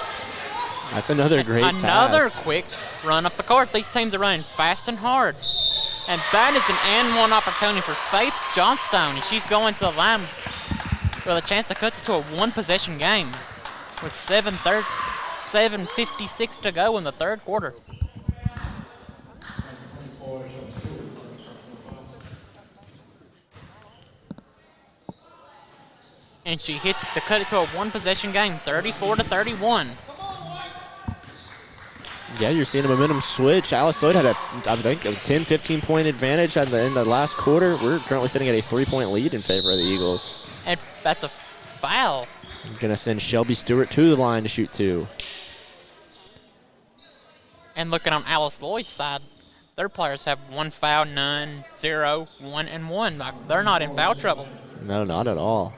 That's another great Another pass. quick run up the court. These teams are running fast and hard. And that is an and one opportunity for Faith Johnstone. And she's going to the line with a chance to cut this to a one-possession game with 7:56 to go in the third quarter. And she hits to cut it to a one-possession game, 34-31. Yeah, you're seeing a momentum switch. Alice Lloyd had a 10-15 point advantage at the end of the last quarter. We're currently sitting at a 3-point lead in favor of the Eagles. And that's a foul. Gonna send Shelby Stewart to the line to shoot 2. And looking on Alice Lloyd's side, their players have 1 foul, none, 0, 1, and 1. Like, they're not in foul trouble. No, not at all.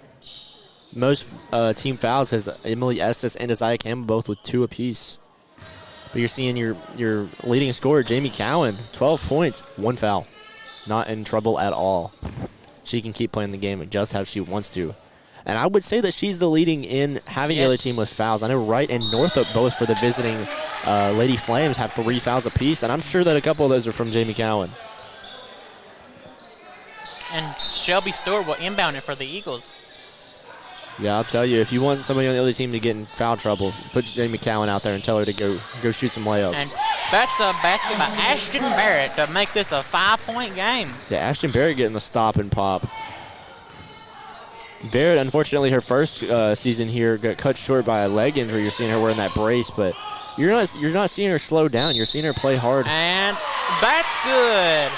Most team fouls has Emily Estes and Isaiah Campbell both with 2 apiece. But you're seeing your leading scorer, Jamie Cowan, 12 points, 1 foul. Not in trouble at all. She can keep playing the game just how she wants to. And I would say that she's the leading in having the other team with fouls. I know Wright and Northup both for the visiting Lady Flames have 3 fouls apiece, and I'm sure that a couple of those are from Jamie Cowan. And Shelby Stewart will inbound it for the Eagles. Yeah, I'll tell you, if you want somebody on the other team to get in foul trouble, put Jamie Cowan out there and tell her to go shoot some layups. And that's a basket by Ashton Barrett to make this a 5-point game. Yeah, Ashton Barrett getting the stop and pop. Barrett, unfortunately, her first season here got cut short by a leg injury. You're seeing her wearing that brace, but you're not seeing her slow down. You're seeing her play hard. And that's good.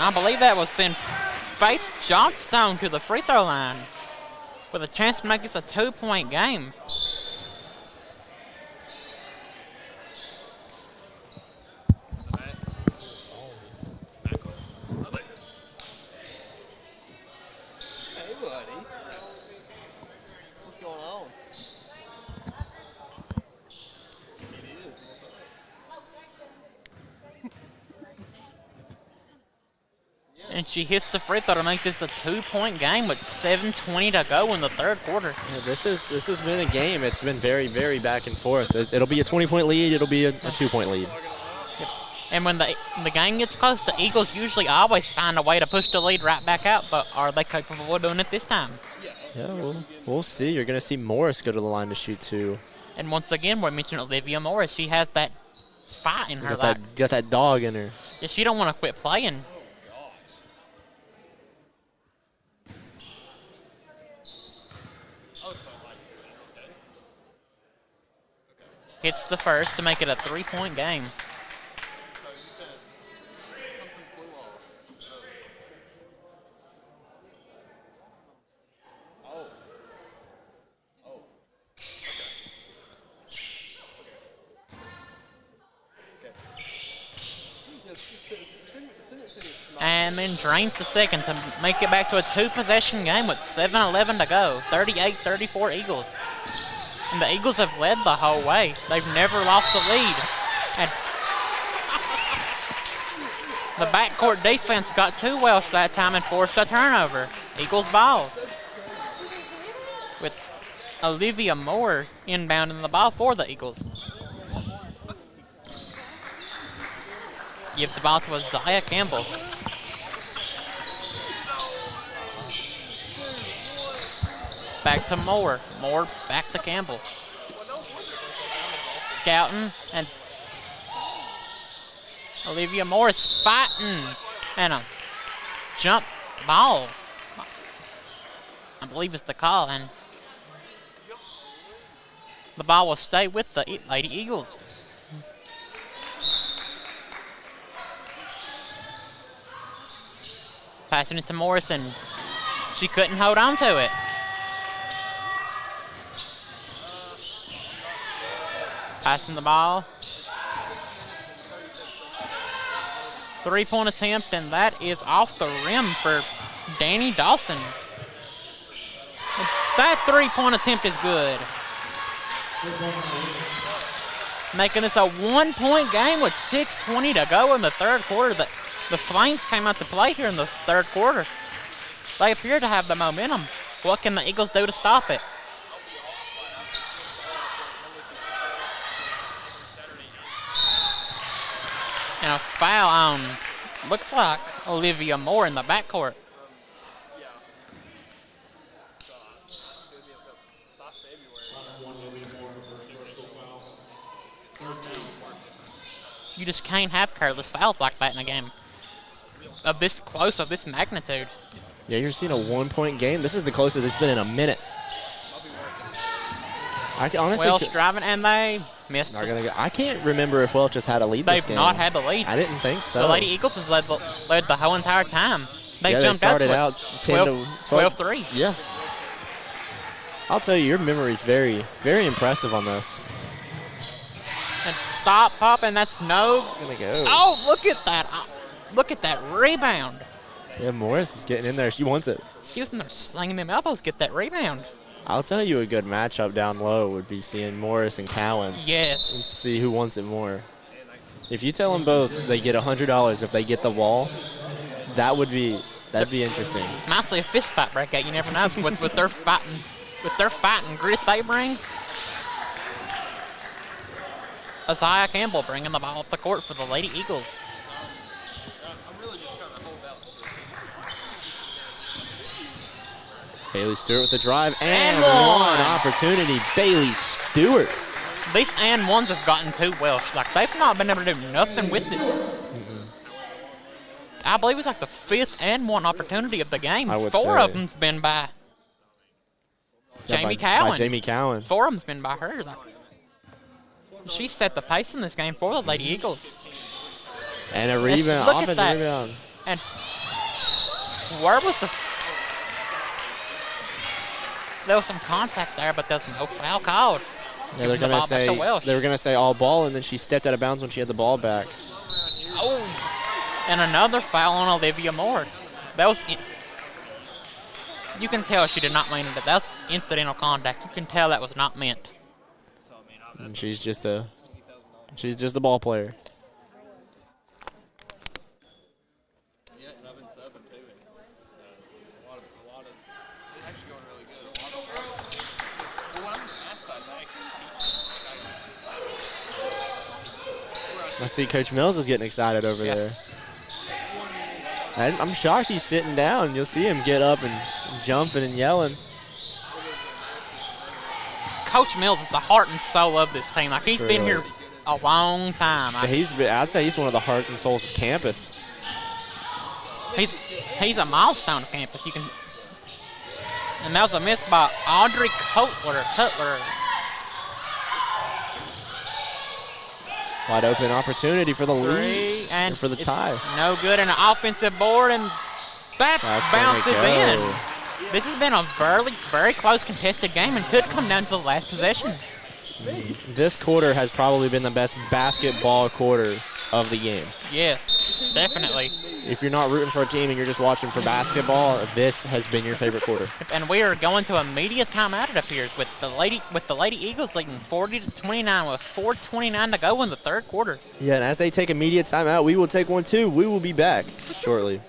I believe that will send Faith Johnstone to the free throw line with a chance to make this a 2-point game. Hey, buddy. What's going on? It is. What's up? And she hits the free throw to make this a 2-point game with 7:20 to go in the third quarter. Yeah, this has been a game. It's been very, very back and forth. It'll be a 20-point lead. It'll be a 2-point lead. And when the game gets close, the Eagles usually always find a way to push the lead right back out, but are they capable of doing it this time? Yeah. Yeah, we'll see. You're going to see Morris go to the line to shoot 2. And once again, we mentioned Olivia Morris. She has that fight in her. Got that dog in her. Yeah, she don't want to quit playing. Hits the first to make it a 3-point game. So you said something flew off. Oh. Oh. And then drains the second to make it back to a 2-possession game with 7:11 to go. 38-34 Eagles. And the Eagles have led the whole way. They've never lost the lead. And the backcourt defense got to Welch that time and forced a turnover. Eagles ball. With Olivia Moore inbounding the ball for the Eagles. Gives the ball to Isaiah Campbell. Back to Moore. Moore back to Campbell. Scouting and Olivia Morris fighting and a jump ball. I believe it's the call, and the ball will stay with the Lady Eagles. Passing it to Morris, and she couldn't hold on to it. Passing the ball. 3-point attempt, and that is off the rim for Danny Dawson. That 3-point attempt is good. Making this a 1-point game with 6:20 to go in the third quarter. The Flames came out to play here in the third quarter. They appear to have the momentum. What can the Eagles do to stop it? And a foul on, looks like, Olivia Moore in the backcourt. You just can't have careless fouls like that in a game of this close, of this magnitude. Yeah, you're seeing a 1-point game. This is the closest it's been in a minute. I honestly Welch driving, and they missed. I can't remember if Welch just had a lead this game. They've not had the lead. I didn't think so. The Lady Eagles has led the whole entire time. They yeah, jumped started out to 12-3. Yeah. I'll tell you, your memory is very, very impressive on this. And stop, pop, and that's no. Gonna go. Oh, look at that. Look at that rebound. Yeah, Morris is getting in there. She wants it. She was in there slinging them elbows to get that rebound. I'll tell you a good matchup down low would be seeing Morris and Cowan. Yes. Let's see who wants it more. If you tell them both they get $100 if they get the ball, that'd be interesting. Might see a fist fight break out. You never know with their fighting grit they bring. Isaiah Campbell bringing the ball up the court for the Lady Eagles. Bailey Stewart with the drive and one opportunity. Bailey Stewart. These and ones have gotten too Welch. Like, they've not been able to do nothing with it. I believe it's like the 5th and 1 opportunity of the game. 4 of them's been by Jamie Cowan. By Jamie Cowan. 4 of them's been by her. Like, she set the pace in this game for the Lady Eagles. And a rebound, offensive rebound. And where was there was some contact there, but there's no foul called. Yeah, they were gonna say all ball, and then she stepped out of bounds when she had the ball back. Oh, and another foul on Olivia Moore. That was. You can tell she did not mean it. That's incidental contact. You can tell that was not meant. And she's just a ball player. I see Coach Mills is getting excited over there. I'm shocked he's sitting down. You'll see him get up and jumping and yelling. Coach Mills is the heart and soul of this team. Like, he's been here a long time. I'd say he's one of the heart and souls of campus. He's a milestone of campus. You can, and that was a miss by Audrey Cutler. Wide open opportunity for the lead and for the tie. No good, and an offensive board, and that bounces in. This has been a very close contested game and could come down to the last possession. This quarter has probably been the best basketball quarter of the game. Yes, definitely. If you're not rooting for a team and you're just watching for basketball, this has been your favorite quarter. And we are going to a media timeout, it appears, with the Lady Eagles leading 40-29 with 4:29 to go in the third quarter. Yeah, and as they take a media timeout, we will take one too. We will be back shortly.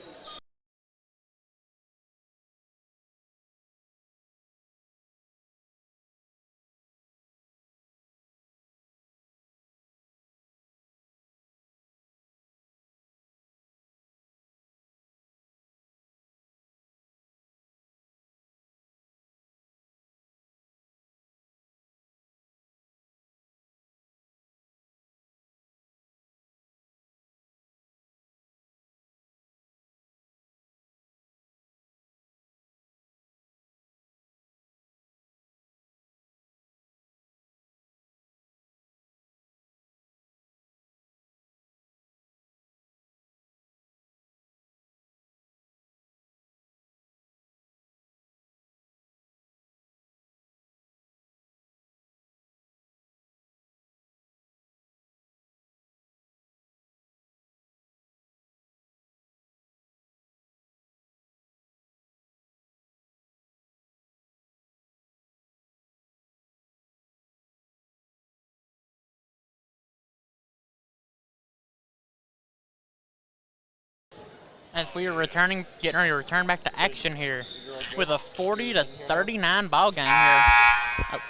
As we are getting ready to return back to action here with a 40-39 ball game here. Oh.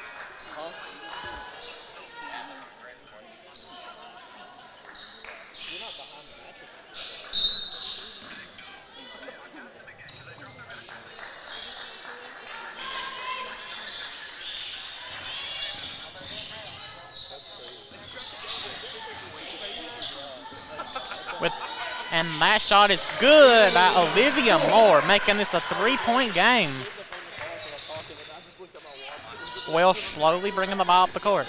And that shot is good by Olivia Moore, making this a three-point game. Welch slowly bringing the ball up the court,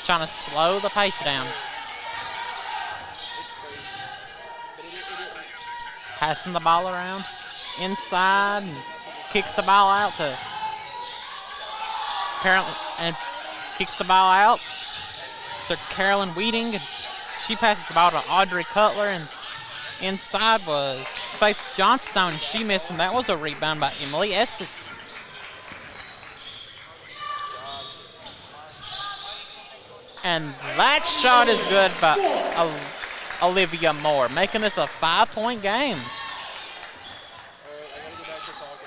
trying to slow the pace down. Passing the ball around inside and kicks the ball out to Carolyn Weeding. She passes the ball to Audrey Cutler, and inside was Faith Johnstone. She missed, and that was a rebound by Emily Estes. And that shot is good by Olivia Moore, making this a 5-point game.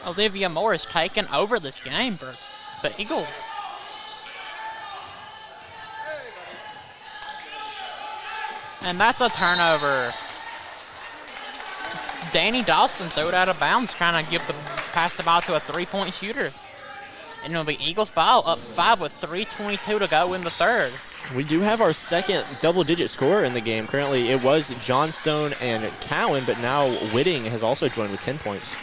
Olivia Moore is taking over this game for the Eagles. And that's a turnover. Danny Dawson threw it out of bounds, trying to pass the ball to a three-point shooter. And it'll be Eagles ball up 5 with 3:22 to go in the third. We do have our second double-digit scorer in the game. Currently, it was Johnstone and Cowan, but now Whitting has also joined with 10 points.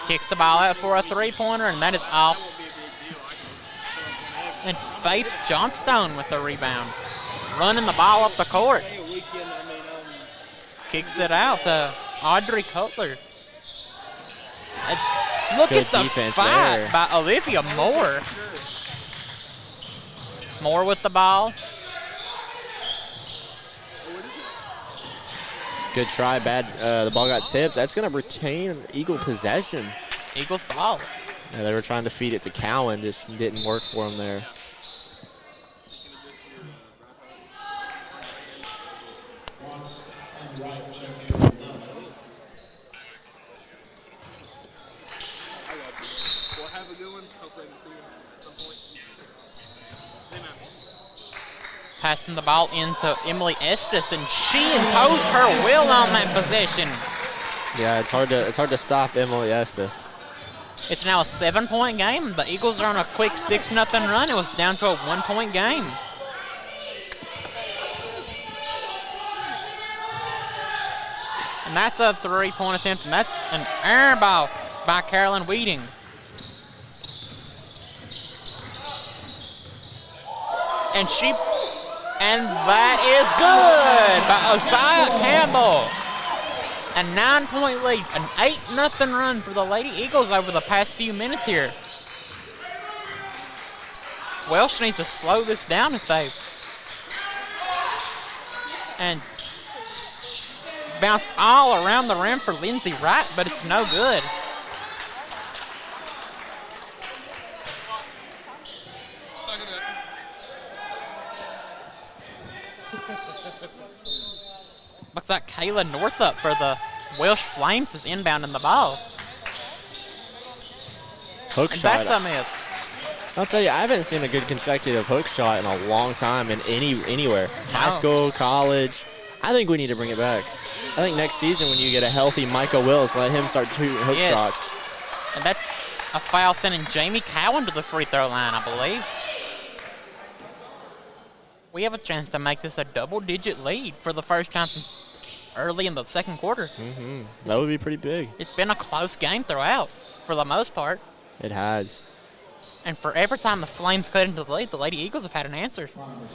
Kicks the ball out for a three-pointer, and that is off. And Faith Johnstone with the rebound, running the ball up the court. Kicks it out to Audrey Cutler. Look Good at the defense fight there by Olivia Moore. Moore with the ball. Good try, bad. The ball got tipped. That's going to retain Eagle possession. Eagles ball. Yeah, they were trying to feed it to Cowan, just didn't work for him there. Passing the ball into Emily Estes, and she imposed her will on that possession. Yeah, it's hard to stop Emily Estes. It's now a 7-point game. The Eagles are on a quick 6-0 run. It was down to a 1-point game. And that's a 3-point attempt, and that's an air ball by Carolyn Weeding. And that is good by Osiah Campbell. A 9-point lead, an 8-0 run for the Lady Eagles over the past few minutes here. Welch needs to slow this down if they. And bounce all around the rim for Lindsay Wright, but it's no good. Looks like Kayla Northup for the Welsh Flames is inbounding the ball. Hook And shot. that's a miss. I'll tell you, I haven't seen a good consecutive hook shot in a long time in anywhere. High school, college. I think we need to bring it back. I think next season when you get a healthy Micah Wills, let him start shooting hook Yes. shots. And that's a foul sending Jamie Cowan to the free throw line, I believe. We have a chance to make this a double-digit lead for the first time since early in the second quarter. That would be pretty big. It's been a close game throughout, for the most part. It has. And for every time the Flames cut into the lead, the Lady Eagles have had an answer.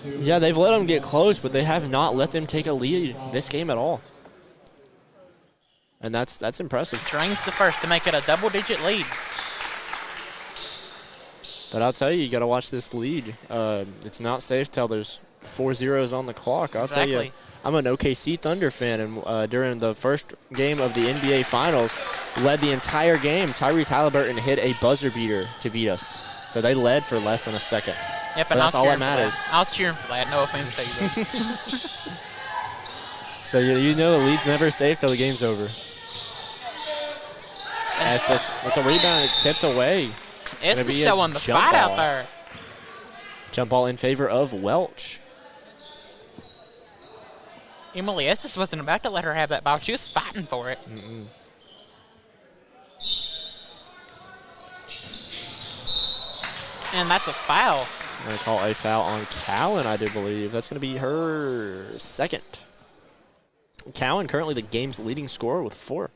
Yeah, they've let them get close, but they have not let them take a lead this game at all. And that's impressive. Drains the first to make it a double-digit lead. But I'll tell you, you got to watch this lead. It's not safe till there's 4 zeros on the clock. I'll tell you, Exactly. I'm an OKC Thunder fan, and during the first game of the NBA Finals, led the entire game. Tyrese Halliburton hit a buzzer beater to beat us. So they led for less than a second. Yep, But and that's I was all that cheering for matters. I was cheering for that. No offense to you. So you know the lead's never safe till the game's over. Estes with the rebound, tipped away. Estes be a showing the jump fight ball. out there. Jump ball in favor of Welch. Emily Estes wasn't about to let her have that ball. She was fighting for it. And that's a foul. I'm going to call a foul on Cowan, I do believe. That's going to be her second. Cowan currently the game's leading scorer with 4.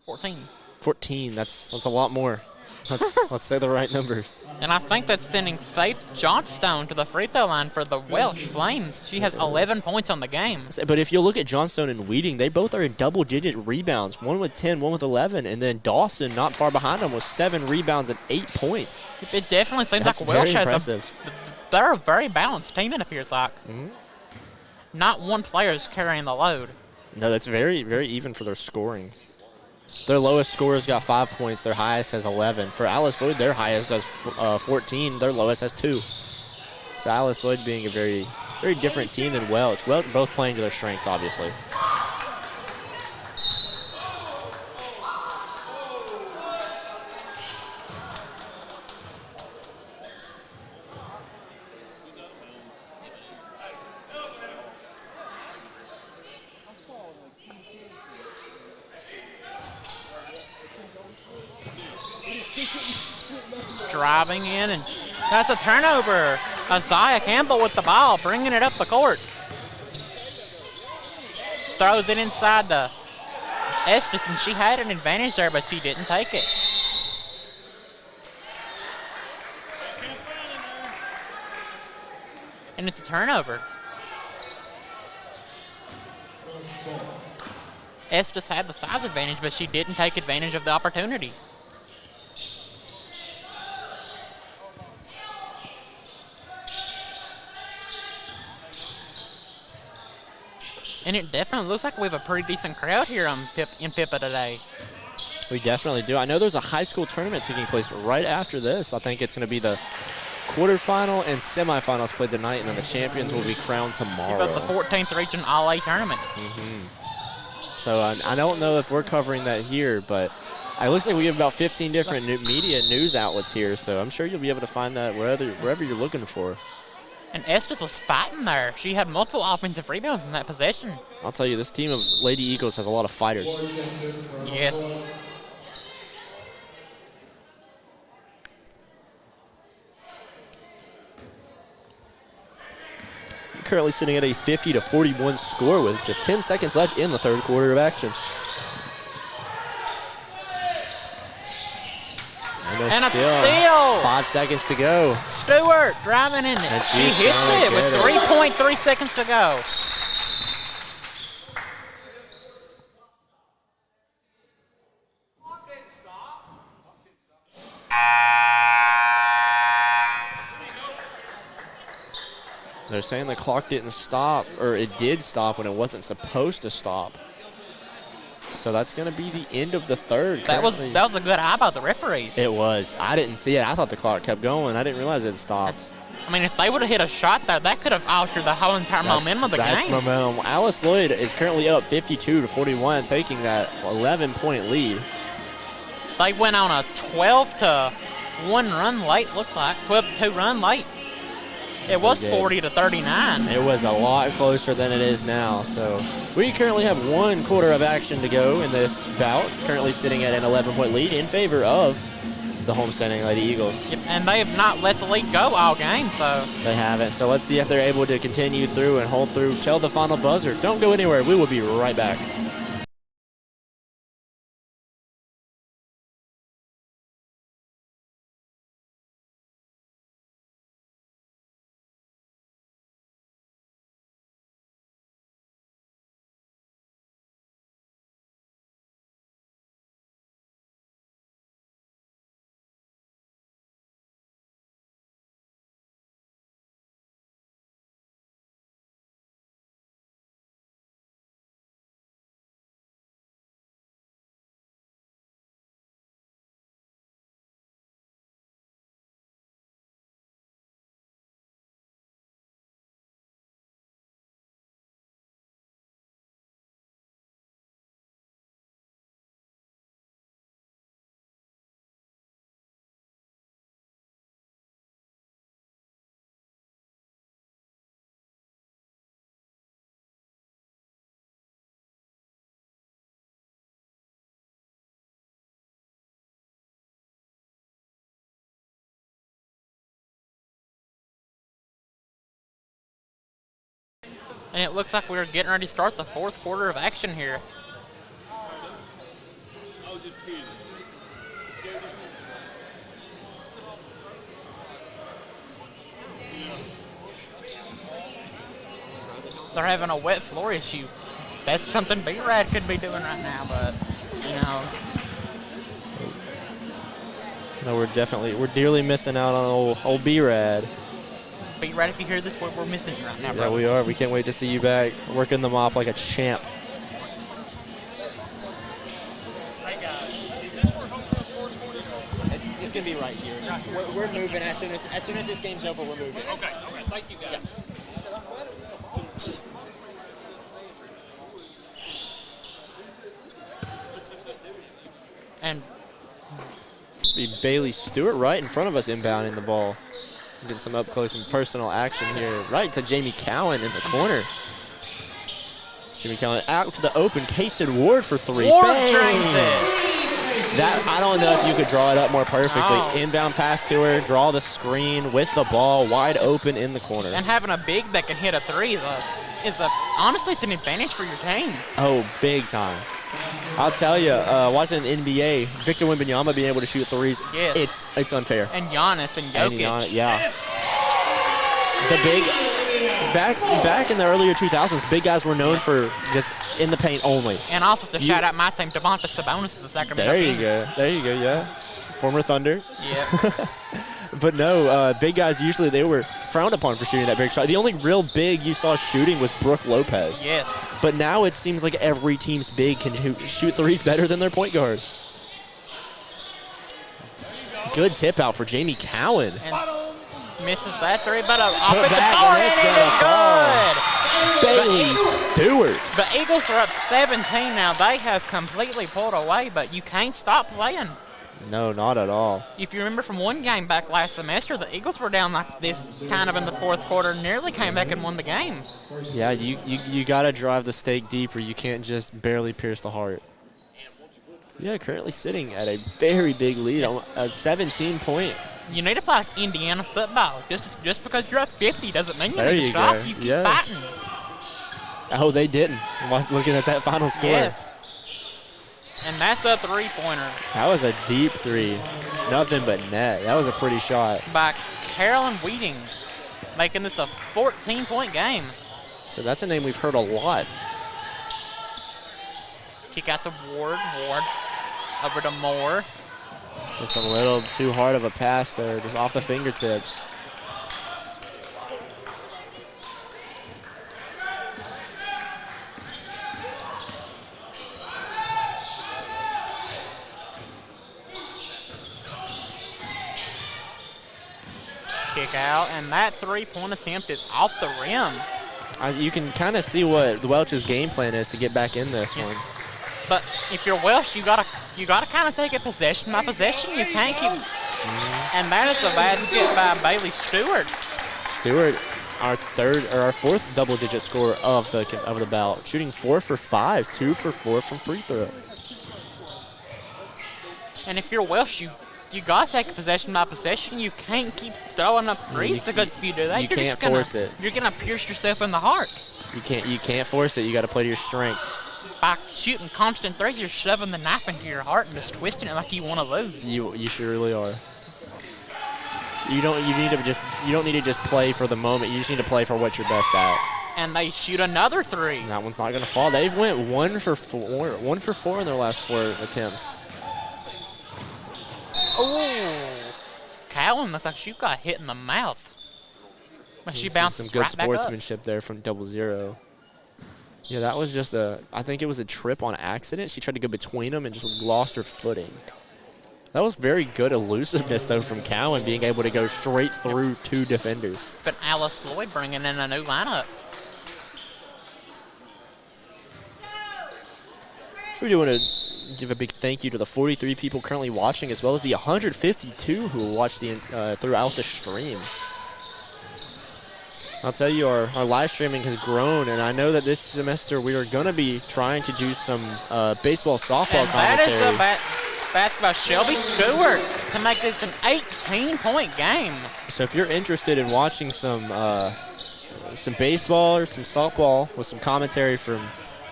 14. 14, that's a lot more. Let's say the right number. And I think that's sending Faith Johnstone to the free throw line for the Welsh Flames. She has 11 points on the game. But if you look at Johnstone and Weeding, they both are in double-digit rebounds. One with 10, one with 11. And then Dawson, not far behind them, with 7 rebounds and 8 points. It definitely seems That's like Welsh very has impressive. they're a very balanced team, it appears like. Not one player is carrying the load. No, that's very, very even for their scoring. Their lowest scorer's got 5 points. Their highest has 11. For Alice Lloyd, their highest has 14. Their lowest has 2. So Alice Lloyd being a very, very different team than Welch. Welch both playing to their strengths, obviously. Driving in, and that's a turnover. Isaiah Campbell with the ball, bringing it up the court. Throws it inside to Estes, and she had an advantage there, but she didn't take it. And it's a turnover. Estes had the size advantage, but she didn't take advantage of the opportunity. And it definitely looks like we have a pretty decent crowd here in Pippa today. We definitely do. I know there's a high school tournament taking place right after this. I think it's going to be the quarterfinal and semifinals played tonight, and then the champions will be crowned tomorrow. About the 14th Region All-A tournament. So I don't know if we're covering that here, but it looks like we have about 15 different media news outlets here, so I'm sure you'll be able to find that wherever you're looking for. And Estes was fighting there. She had multiple offensive rebounds in that possession. I'll tell you, this team of Lady Eagles has a lot of fighters. Yes. currently sitting at a 50-41 score with just 10 seconds left in the third quarter of action. And a steal. 5 seconds to go. Stewart driving in it. And She she's hits gonna it with get it. 3.3 seconds to go. They're saying the clock didn't stop, or it did stop when it wasn't supposed to stop. So that's going to be the end of the third. That was a good eye by the referees. It was. I didn't see it. I thought the clock kept going. I didn't realize it stopped. I mean, if they would have hit a shot there, that could have altered the whole entire momentum of the That's game. momentum. Alice Lloyd is currently up 52-41, taking that 11-point lead. They went on a 12-1 run late, looks like. 12-2 run late. It was They did. 40-39. It was a lot closer than it is now. So we currently have 1 quarter of action to go in this bout. Currently sitting at an 11-point lead in favor of the homesteading Lady Eagles. Yep, and they have not let the lead go all game, so. They haven't. So let's see if they're able to continue through and hold through till the final buzzer. Don't go anywhere. We will be right back. And it looks like we're getting ready to start the fourth quarter of action here. They're having a wet floor issue. That's something B-Rad could be doing right now, but, you know. No, we're dearly missing out on old B-Rad. B-Rad, if you hear this, we're missing you right now, Yeah, bro. we are. We can't wait to see you back working the mop like a champ. It's gonna be right here. We're moving as soon as this game's over. We're moving. Okay, thank you guys. And It's be Bailey Stewart right in front of us inbounding the ball. Getting some up close and personal action here. Right to Jamie Cowan in the corner. Jamie Cowan out to the open. Kaysen Ward for 3. Ward Bang! drains it. That, I don't know if you could draw it up more perfectly. Oh. Inbound pass to her, draw the screen with the ball wide open in the corner. And having a big that can hit a three honestly, it's an advantage for your team. Oh, big time. I'll tell you, watching the NBA, Victor Wembanyama being able to shoot threes, Yes. it's unfair. And Giannis and And Jokic. Giannis, yeah. The big, back in the earlier 2000s, big guys were known for just in the paint only. And also to shout out my team, Devonta Sabonis of the Sacramento There you Kings. go. There you go, yeah. Former Thunder. Yeah. But no, big guys, usually they were frowned upon for shooting that big shot. The only real big you saw shooting was Brooke Lopez. Yes. But now it seems like every team's big can shoot threes better than their point guard. Good tip out for Jamie Cowan. And misses that three, but off Put at the back, floor, and and it's it gonna is good. Bailey Stewart. The Eagles are up 17 now. They have completely pulled away, but you can't stop playing. No, not at all. If you remember from one game back last semester, the Eagles were down like this kind of in the fourth quarter, nearly came back and won the game. Yeah, you got to drive the stake deeper. You can't just barely pierce the heart. Yeah, currently sitting at a very big lead, a 17-point You need to play like Indiana football. Just because you're at 50 doesn't mean you There need to you stop. go. You keep Yeah. fighting. Oh, they didn't. Looking at that final score. Yes. And that's a three-pointer That was a deep three. Nothing but net. That was a pretty shot. by Carolyn Wheating, making this a 14-point game. So that's a name we've heard a lot. Kick out to Ward. Ward over to Moore. Just a little too hard of a pass there, just off the fingertips. Kick out, and that three-point attempt is off the rim. You can kind of see what the Welch's game plan is to get back in this one. But if you're Welsh, you gotta kind of take it possession by possession. You can't keep. And that is a basket by Bailey Stewart. Stewart, our fourth double-digit scorer of the bout, shooting 4 for 5, 2 for 4 from free throw. And if you're Welsh, you gotta take it possession by possession. You can't keep throwing up threes because if you do that, you can't force it. You're gonna pierce yourself in the heart. You can't force it. You got to play to your strengths. By shooting constant threes, you're shoving the knife into your heart and just twisting it like you want to lose. You surely are. You don't need to just play for the moment. You just need to play for what you're best at. And they shoot another three. And that one's not going to fall. They've went 1 for 4 in their last 4 attempts. Oh, Callan looks like she got hit in the mouth. But she bounces some good right back up. sportsmanship there from 00. Yeah, that was just I think it was a trip on accident. She tried to go between them and just lost her footing. That was very good elusiveness, though, from Cowan, being able to go straight through 2 defenders. But Alice Lloyd bringing in a new lineup. We do want to give a big thank you to the 43 people currently watching, as well as the 152 who will watch throughout the stream. I'll tell you, our live streaming has grown, and I know that this semester we are going to be trying to do some baseball, softball And commentary. that is a basket by Shelby Stewart to make this an 18-point game. So if you're interested in watching some baseball or some softball with some commentary from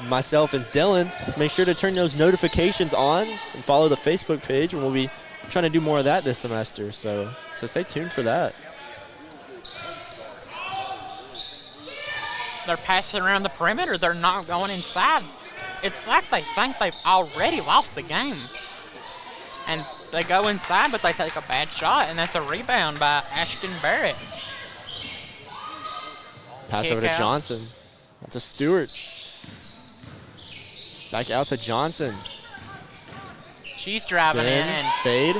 myself and Dylan, make sure to turn those notifications on and follow the Facebook page, and we'll be trying to do more of that this semester. So stay tuned for that. They're passing around the perimeter. They're not going inside. It's like they think they've already lost the game. And they go inside, but they take a bad shot, and that's a rebound by Ashton Barrett. Pass Kick over to out. Johnson. That's a Stewart. Back out to Johnson. She's driving Spin, in, and fade.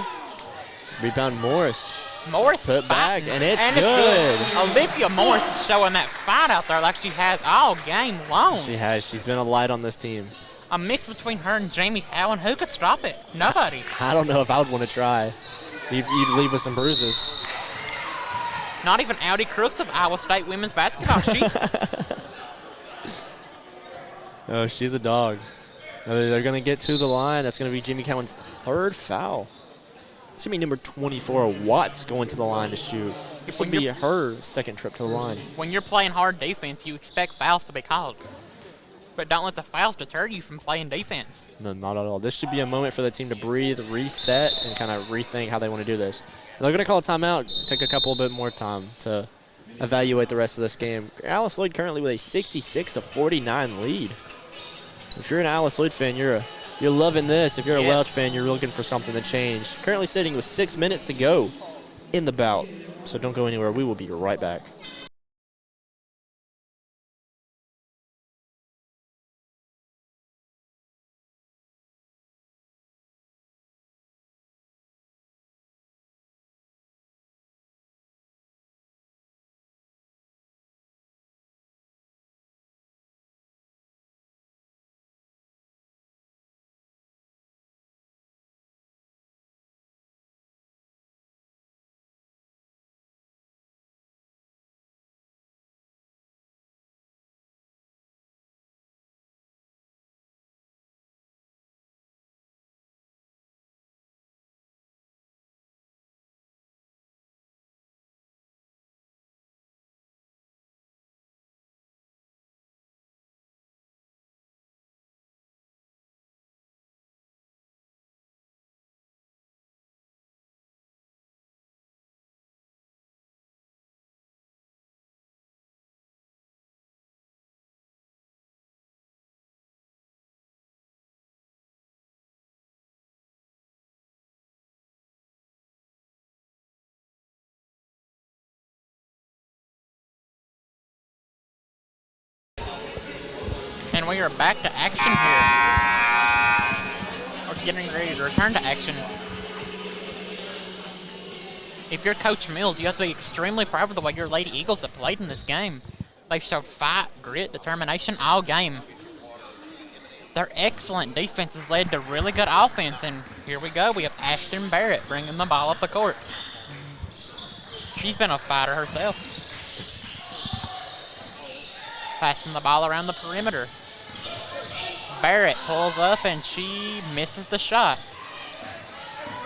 Rebound Morris. Morris Put is back, fighting. and it's It's good. Olivia Morris is showing that fight out there like she has all game long. She has. She's been a light on this team. A mix between her and Jamie Cowan. Who could stop it? Nobody. I don't know if I would want to try. You'd leave with some bruises. Not even Audi Crooks of Iowa State women's basketball. She's Oh, she's a dog. They're going to get to the line. That's going to be Jimmy Cowan's 3rd foul. It's going to be number 24, Watts, going to the line to shoot. This will When be you're- her 2nd trip to the line. when you're playing hard defense, you expect fouls to be called. But don't let the fouls deter you from playing defense. No, not at all. This should be a moment for the team to breathe, reset, and kind of rethink how they want to do this. They're going to call a timeout, take a couple bit more time to evaluate the rest of this game. Alice Lloyd currently with a 66-49 lead. If you're an Alice Lloyd fan, you're loving this. If you're a Yes. Welch fan, you're looking for something to change. Currently sitting with 6 minutes to go in the bout. So don't go anywhere. We will be right back. And we are back to action here. We're getting ready to return to action. If you're Coach Mills, you have to be extremely proud of the way your Lady Eagles have played in this game. They've showed fight, grit, determination all game. Their excellent defense has led to really good offense, and here we go. We have Ashton Barrett bringing the ball up the court. She's been a fighter herself. Passing the ball around the perimeter. Barrett pulls up, and she misses the shot.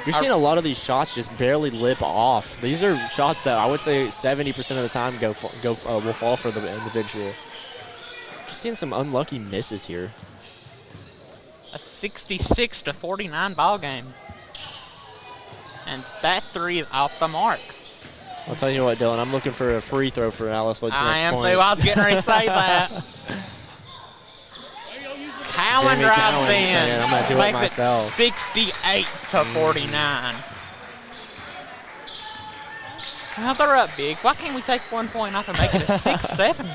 You're seeing a lot of these shots just barely lip off. These are shots that I would say 70% of the time will fall for the individual. Just seeing some unlucky misses here. A 66-49 ball game. And that three is off the mark. I'll tell you what, Dylan, I'm looking for a free throw for Alice Lloyd's I next am point. too. I was getting ready to say that. Cowan Jamie drives Cowan in. saying, "I'm gonna do it Makes myself." 68-49. Now they're up big. Why can't we take 1 point off and make it a 6-7?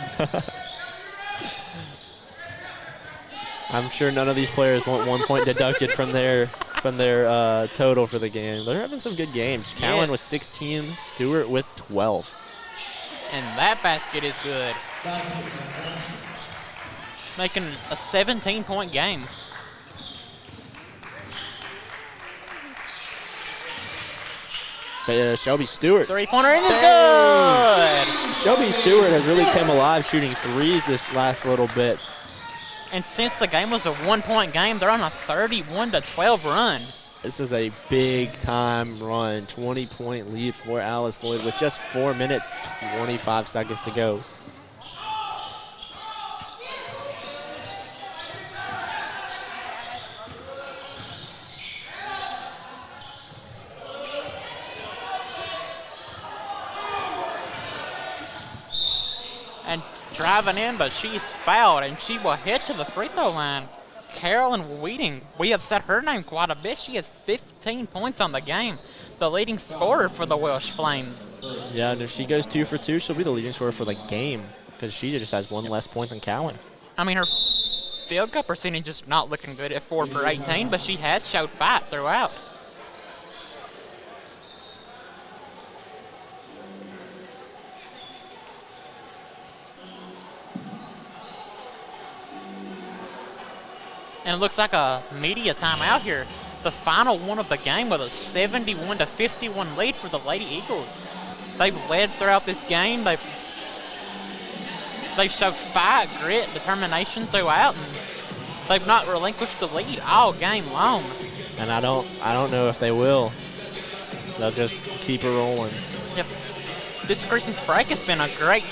I'm sure none of these players want 1 point deducted from their total for the game. They're having some good games. Cowan Yes. with 16, Stewart with 12. And that basket is good. Making a 17-point game. Shelby Stewart. Three-pointer in is good! Shelby Stewart has really come alive shooting threes this last little bit. And since the game was a 1-point game, they're on a 31-12 run. This is a big-time run. 20-point lead for Alice Lloyd with just 4 minutes, 25 seconds to go. And driving in, but she's fouled, and she will head to the free throw line. Carolyn Wheating, we have said her name quite a bit. She has 15 points on the game, the leading scorer for the Welsh Flames. Yeah, and if she goes 2 for 2, she'll be the leading scorer for the game because she just has one less point than Cowan. I mean, her field goal percentage is not looking good at 4 for 18, but she has showed fight throughout. And it looks like a media timeout here. The final one of the game with a 71-51 lead for the Lady Eagles. They've led throughout this game. They've showed fight, grit, determination throughout, and they've not relinquished the lead all game long. And I don't know if they will. They'll just keep it rolling. Yep. This Christmas break has been a great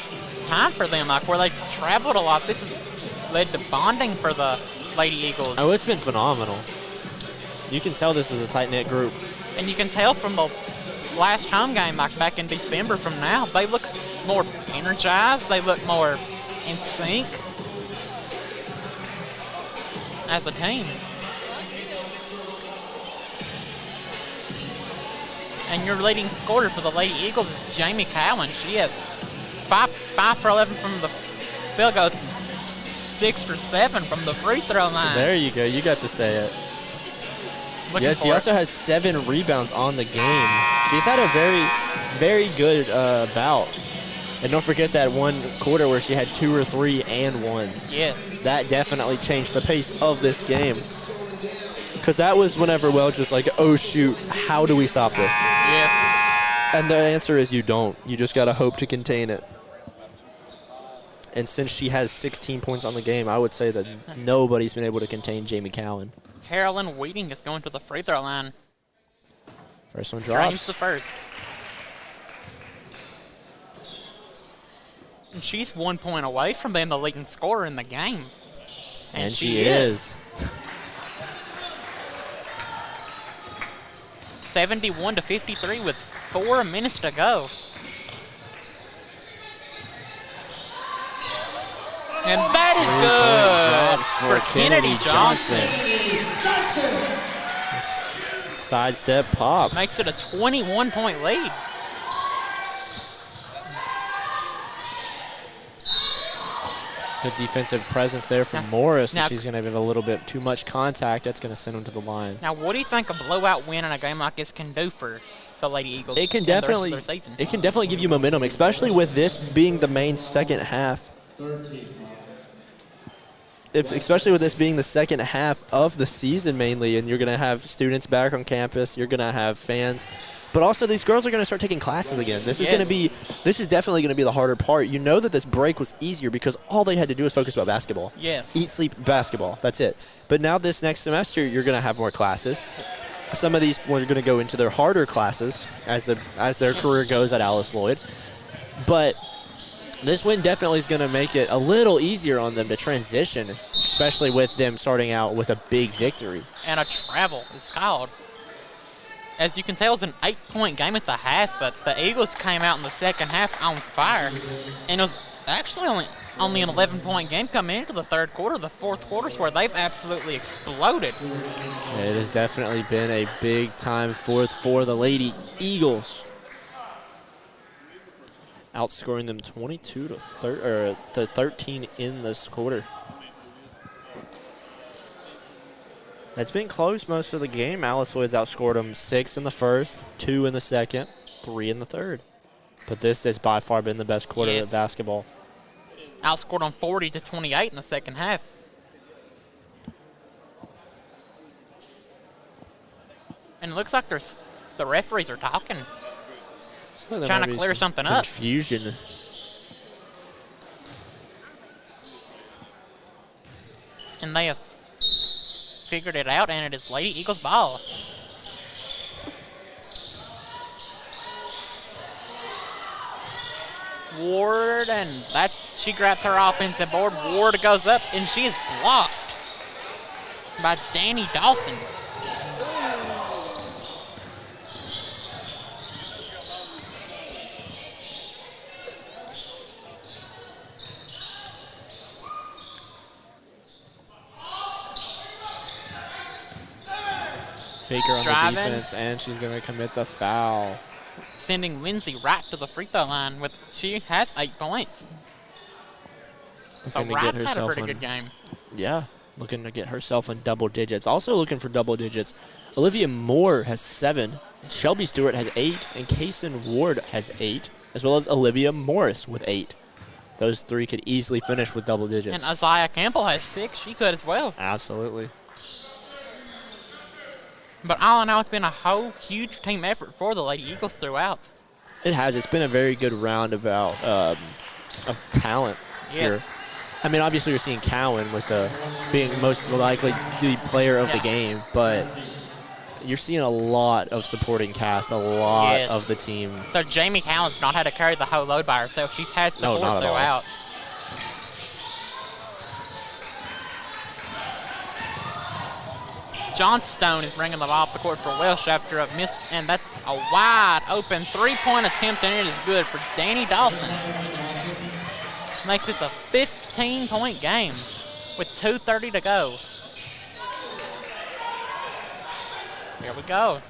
time for them, like where they've traveled a lot. This has led to bonding for the Lady Eagles. Oh, it's been phenomenal. You can tell this is a tight-knit group. And you can tell from the last home game, like back in December from now, they look more energized. They look more in sync as a team. And your leading scorer for the Lady Eagles is Jamie Cowan. She has 5 for 11 from the field goals, 6 for 7 from the free throw line. There you go. You got to say it. Looking Yes, she for it. also has 7 rebounds on the game. She's had a very, very good bout. And don't forget that one quarter where she had 2 or 3 and 1s. Yes. That definitely changed the pace of this game. Because that was whenever Welch was like, oh, shoot, how do we stop this? Yes. And the answer is you don't. You just got to hope to contain it. And since she has 16 points on the game, I would say that nobody's been able to contain Jamie Cowan. Carolyn Wheating is going to the free throw line. First one James drops. the first. And she's 1 point away from being the leading scorer in the game. And she is. 71-53 with 4 minutes to go. And that is good for Kennedy Johnson. Sidestep pop. Makes it a 21-point lead. Good defensive presence there from Morris. now- And she's going to have a little bit too much contact. That's going to send him to the line. Now, what do you think a blowout win in a game like this can do for the Lady Eagles? It can in the rest of definitely, their season? it can definitely give you momentum, especially with this being the main second half. 13. Especially with this being the second half of the season mainly, and you're going to have students back on campus, you're going to have fans, but also these girls are going to start taking classes again. This is Yes. this is definitely going to be the harder part. You know that this break was easier because all they had to do was focus about basketball. Yes. Eat, sleep, basketball. That's it. But now this next semester, you're going to have more classes. Some of these are going to go into their harder classes as their career goes at Alice Lloyd. But this win definitely is going to make it a little easier on them to transition, especially with them starting out with a big victory. And a travel is called. As you can tell, it's an 8-point game at the half, but the Eagles came out in the second half on fire. And it was actually only an 11-point game coming into the third quarter. The fourth quarter's where they've absolutely exploded. It has definitely been a big-time fourth for the Lady Eagles, outscoring them 22 to 13 in this quarter. It's been close most of the game. Alice Lloyd's outscored them 6 in the first, 2 in the second, 3 in the third. But this has by far been the best quarter Yes. of basketball. Outscored on 40 to 28 in the second half. And it looks like the referees are talking. So there Trying might to be clear some something up. confusion. And they have figured it out, and it is Lady Eagles ball. Ward, and she grabs her offensive board. Ward goes up, and she is blocked by Danny Dawson. Baker on Driving. the defense, and she's going to commit the foul. Sending Lindsay right to the free throw line she has 8 points. So Looking to get Wright's had a herself pretty in- good game. Yeah, looking to get herself in double digits. Also looking for double digits, Olivia Moore has 7, Shelby Stewart has 8, and Kaysen Ward has 8, as well as Olivia Morris with 8. Those 3 could easily finish with double digits. And Isaiah Campbell has 6. She could as well. Absolutely. But all in all, it's been a whole huge team effort for the Lady Eagles throughout. It has. It's been a very good roundabout of talent here. Yes. I mean, obviously you're seeing Cowan with being most likely the player of the game, but you're seeing a lot of supporting cast, a lot Yes. of the team. So Jamie Cowan's not had to carry the whole load by herself. She's had No, support not at all. throughout. Johnstone is bringing the ball up the court for Welch after a miss, and that's a wide open 3-point attempt, and it is good for Danny Dawson. Makes this a 15-point game with 2:30 to go. Here we go.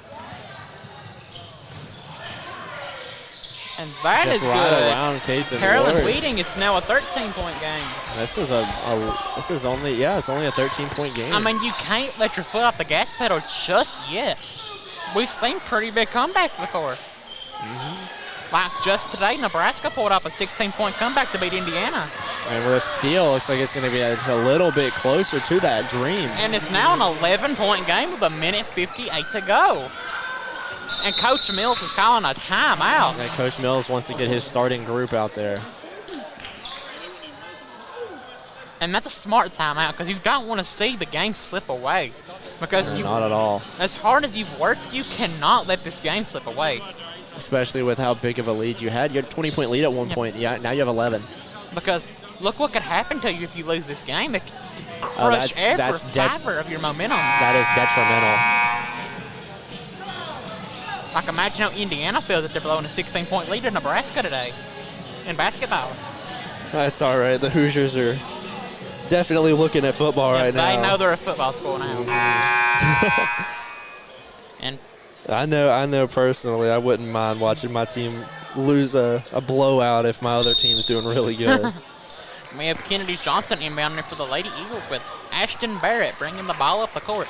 And that is Just right good. around Kaysen Carolyn Ward. Weeding is now a 13-point game. This is it's only a 13-point game. I mean, you can't let your foot off the gas pedal just yet. We've seen pretty big comebacks before. Like just today, Nebraska pulled off a 16-point comeback to beat Indiana. And with a steal, looks like it's going to be just a little bit closer to that dream. And it's now an 11-point game with 1:58 to go. And Coach Mills is calling a timeout. And Coach Mills wants to get his starting group out there. And that's a smart timeout because you don't want to see the game slip away. Because Not at all. as hard as you've worked, you cannot let this game slip away. Especially with how big of a lead you had. You had a 20-point lead at one point. Yeah, now you have 11. Because look what could happen to you if you lose this game. It could Oh, crush every that's fiber of your momentum. That is detrimental. Like imagine how Indiana feels if they're blowing a 16-point lead to Nebraska today in basketball. That's all right. The Hoosiers are definitely looking at football right They now. know they're a football school now. And I know personally, I wouldn't mind watching my team lose a blowout if my other team's doing really good. We have Kennedy Johnson inbounding for the Lady Eagles with Ashton Barrett bringing the ball up the court.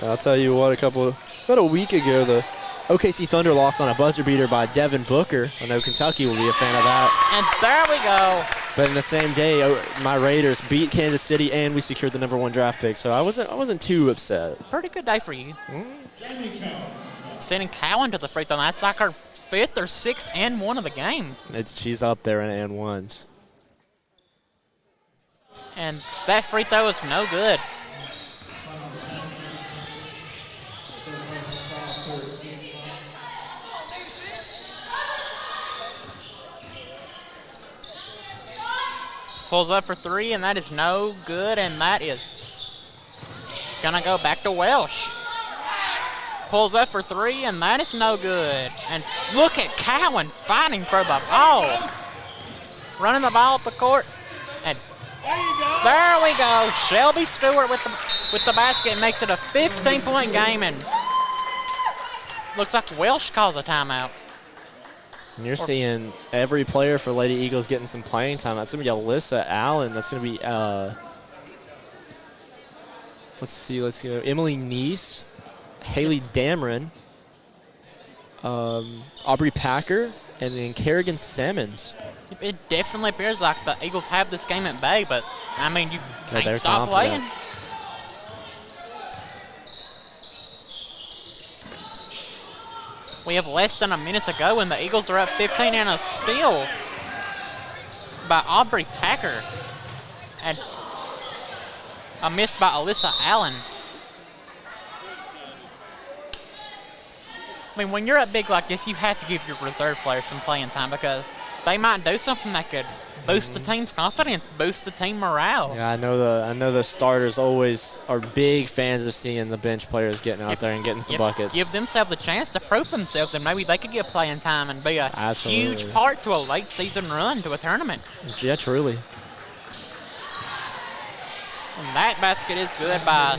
I'll tell you what, about a week ago, the OKC Thunder lost on a buzzer beater by Devin Booker. I know Kentucky will be a fan of that. And there we go. But in the same day, my Raiders beat Kansas City and we secured the #1 draft pick, so I wasn't too upset. Pretty good day for you. Sending Cowan to the free throw line. That's like her 5th or 6th and 1 of the game. She's up there in and ones. And that free throw is no good. Pulls up for 3, and that is no good, and that is gonna go back to Welch. Pulls up for 3, and that is no good. And look at Cowan fighting for the ball. Running the ball up the court, and there we go. Shelby Stewart with the basket makes it a 15-point game, and looks like Welch calls a timeout. And you're seeing every player for Lady Eagles getting some playing time. That's going to be Alyssa Allen. That's going to be, let's see, Emily Neese, Haley Dameron, Aubrey Packer, and then Kerrigan Simmons. It definitely appears like the Eagles have this game at bay, but, I mean, you they're can't stop confident. playing. We have less than a minute to go, and the Eagles are up 15 and a steal by Aubrey Packer. And a miss by Alyssa Allen. I mean, when you're up big like this, you have to give your reserve players some playing time because they might do something that could boost the team's confidence, boost the team morale. Yeah, I know the starters always are big fans of seeing the bench players getting out there and getting some buckets. Give themselves a chance to prove themselves, and maybe they could get playing time and be a Absolutely. huge part to a late season run to a tournament. Yeah, truly. And that basket is good by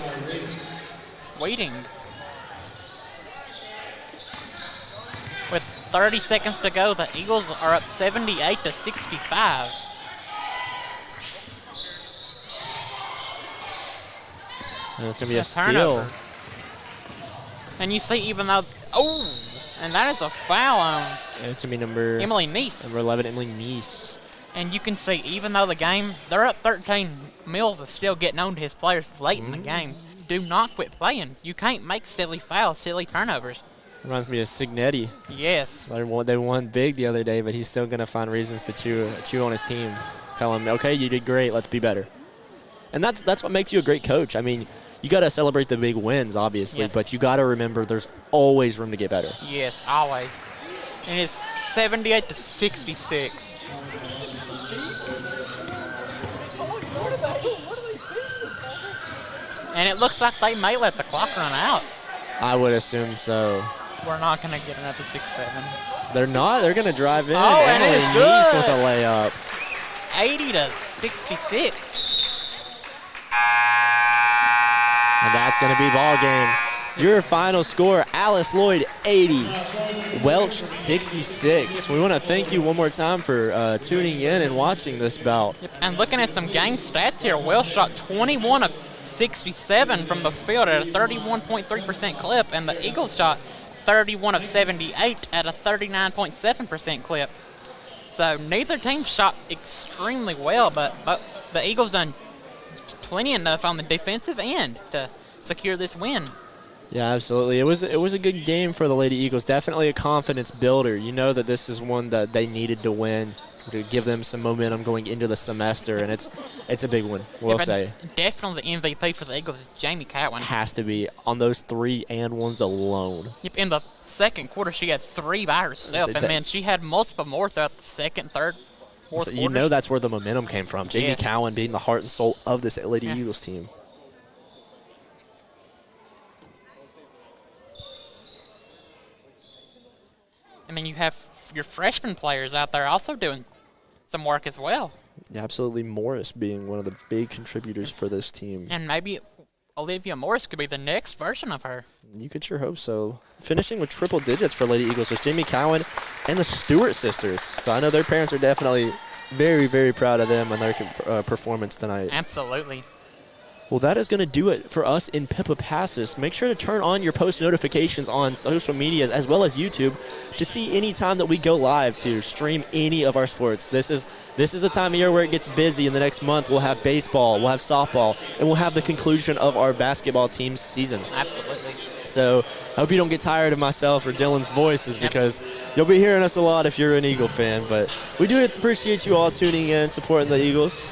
Waiting. With 30 seconds to go, the Eagles are up 78 to 65. And it's going to be a turnover. steal. And you see, even though, and that is a foul on It's going to be number Emily Neese. Number 11, Emily Neese. And you can see, even though the game, they're up 13, Mills is still getting on to his players late in the game. Do not quit playing. You can't make silly fouls, silly turnovers. Reminds me of Signetti. Yes. They won big the other day, but he's still going to find reasons to chew on his team. Tell him, okay, you did great, let's be better. And that's what makes you a great coach. I mean, you got to celebrate the big wins, obviously, but you got to remember there's always room to get better. Yes, always. And it's 78 to 66. And it looks like they may let the clock run out. I would assume so. We're not going to get another 6-7. They're not. They're going to drive in. Oh, and Emily it's Neese good. with a layup. 80 to 66. And that's going to be ball game. Your final score, Alice Lloyd 80, Welch 66. We want to thank you one more time for tuning in and watching this bout. And looking at some game stats here, Welch shot 21 of 67 from the field at a 31.3% clip, and the Eagles shot 31 of 78 at a 39.7% clip. So neither team shot extremely well, but the Eagles done plenty enough on the defensive end to secure this win. Yeah, absolutely. It was a good game for the Lady Eagles. Definitely a confidence builder. You know that this is one that they needed to win to give them some momentum going into the semester, and it's a big one, we'll say. Definitely the MVP for the Eagles is Jamie Catwin. Has to be on those 3-and-1s alone. Yep, in the second quarter, she had 3 by herself, and then she had multiple more throughout the second, third, fourth So quarters. you know that's where the momentum came from. Jamie Cowan being the heart and soul of this Lady Eagles team. And then you have your freshman players out there also doing some work as well. Yeah, absolutely. Morris being one of the big contributors for this team. And maybe Olivia Morris could be the next version of her. You could sure hope so. Finishing with triple digits for Lady Eagles was Jamie Cowan and the Stewart sisters. So I know their parents are definitely very, very proud of them and their performance tonight. Absolutely. Well, that is going to do it for us in Pippa Passes. Make sure to turn on your post notifications on social medias as well as YouTube to see any time that we go live to stream any of our sports. This is the time of year where it gets busy. In the next month, we'll have baseball, we'll have softball, and we'll have the conclusion of our basketball team's seasons. Absolutely. So I hope you don't get tired of myself or Dylan's voices because you'll be hearing us a lot if you're an Eagle fan. But we do appreciate you all tuning in, supporting the Eagles.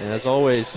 And as always,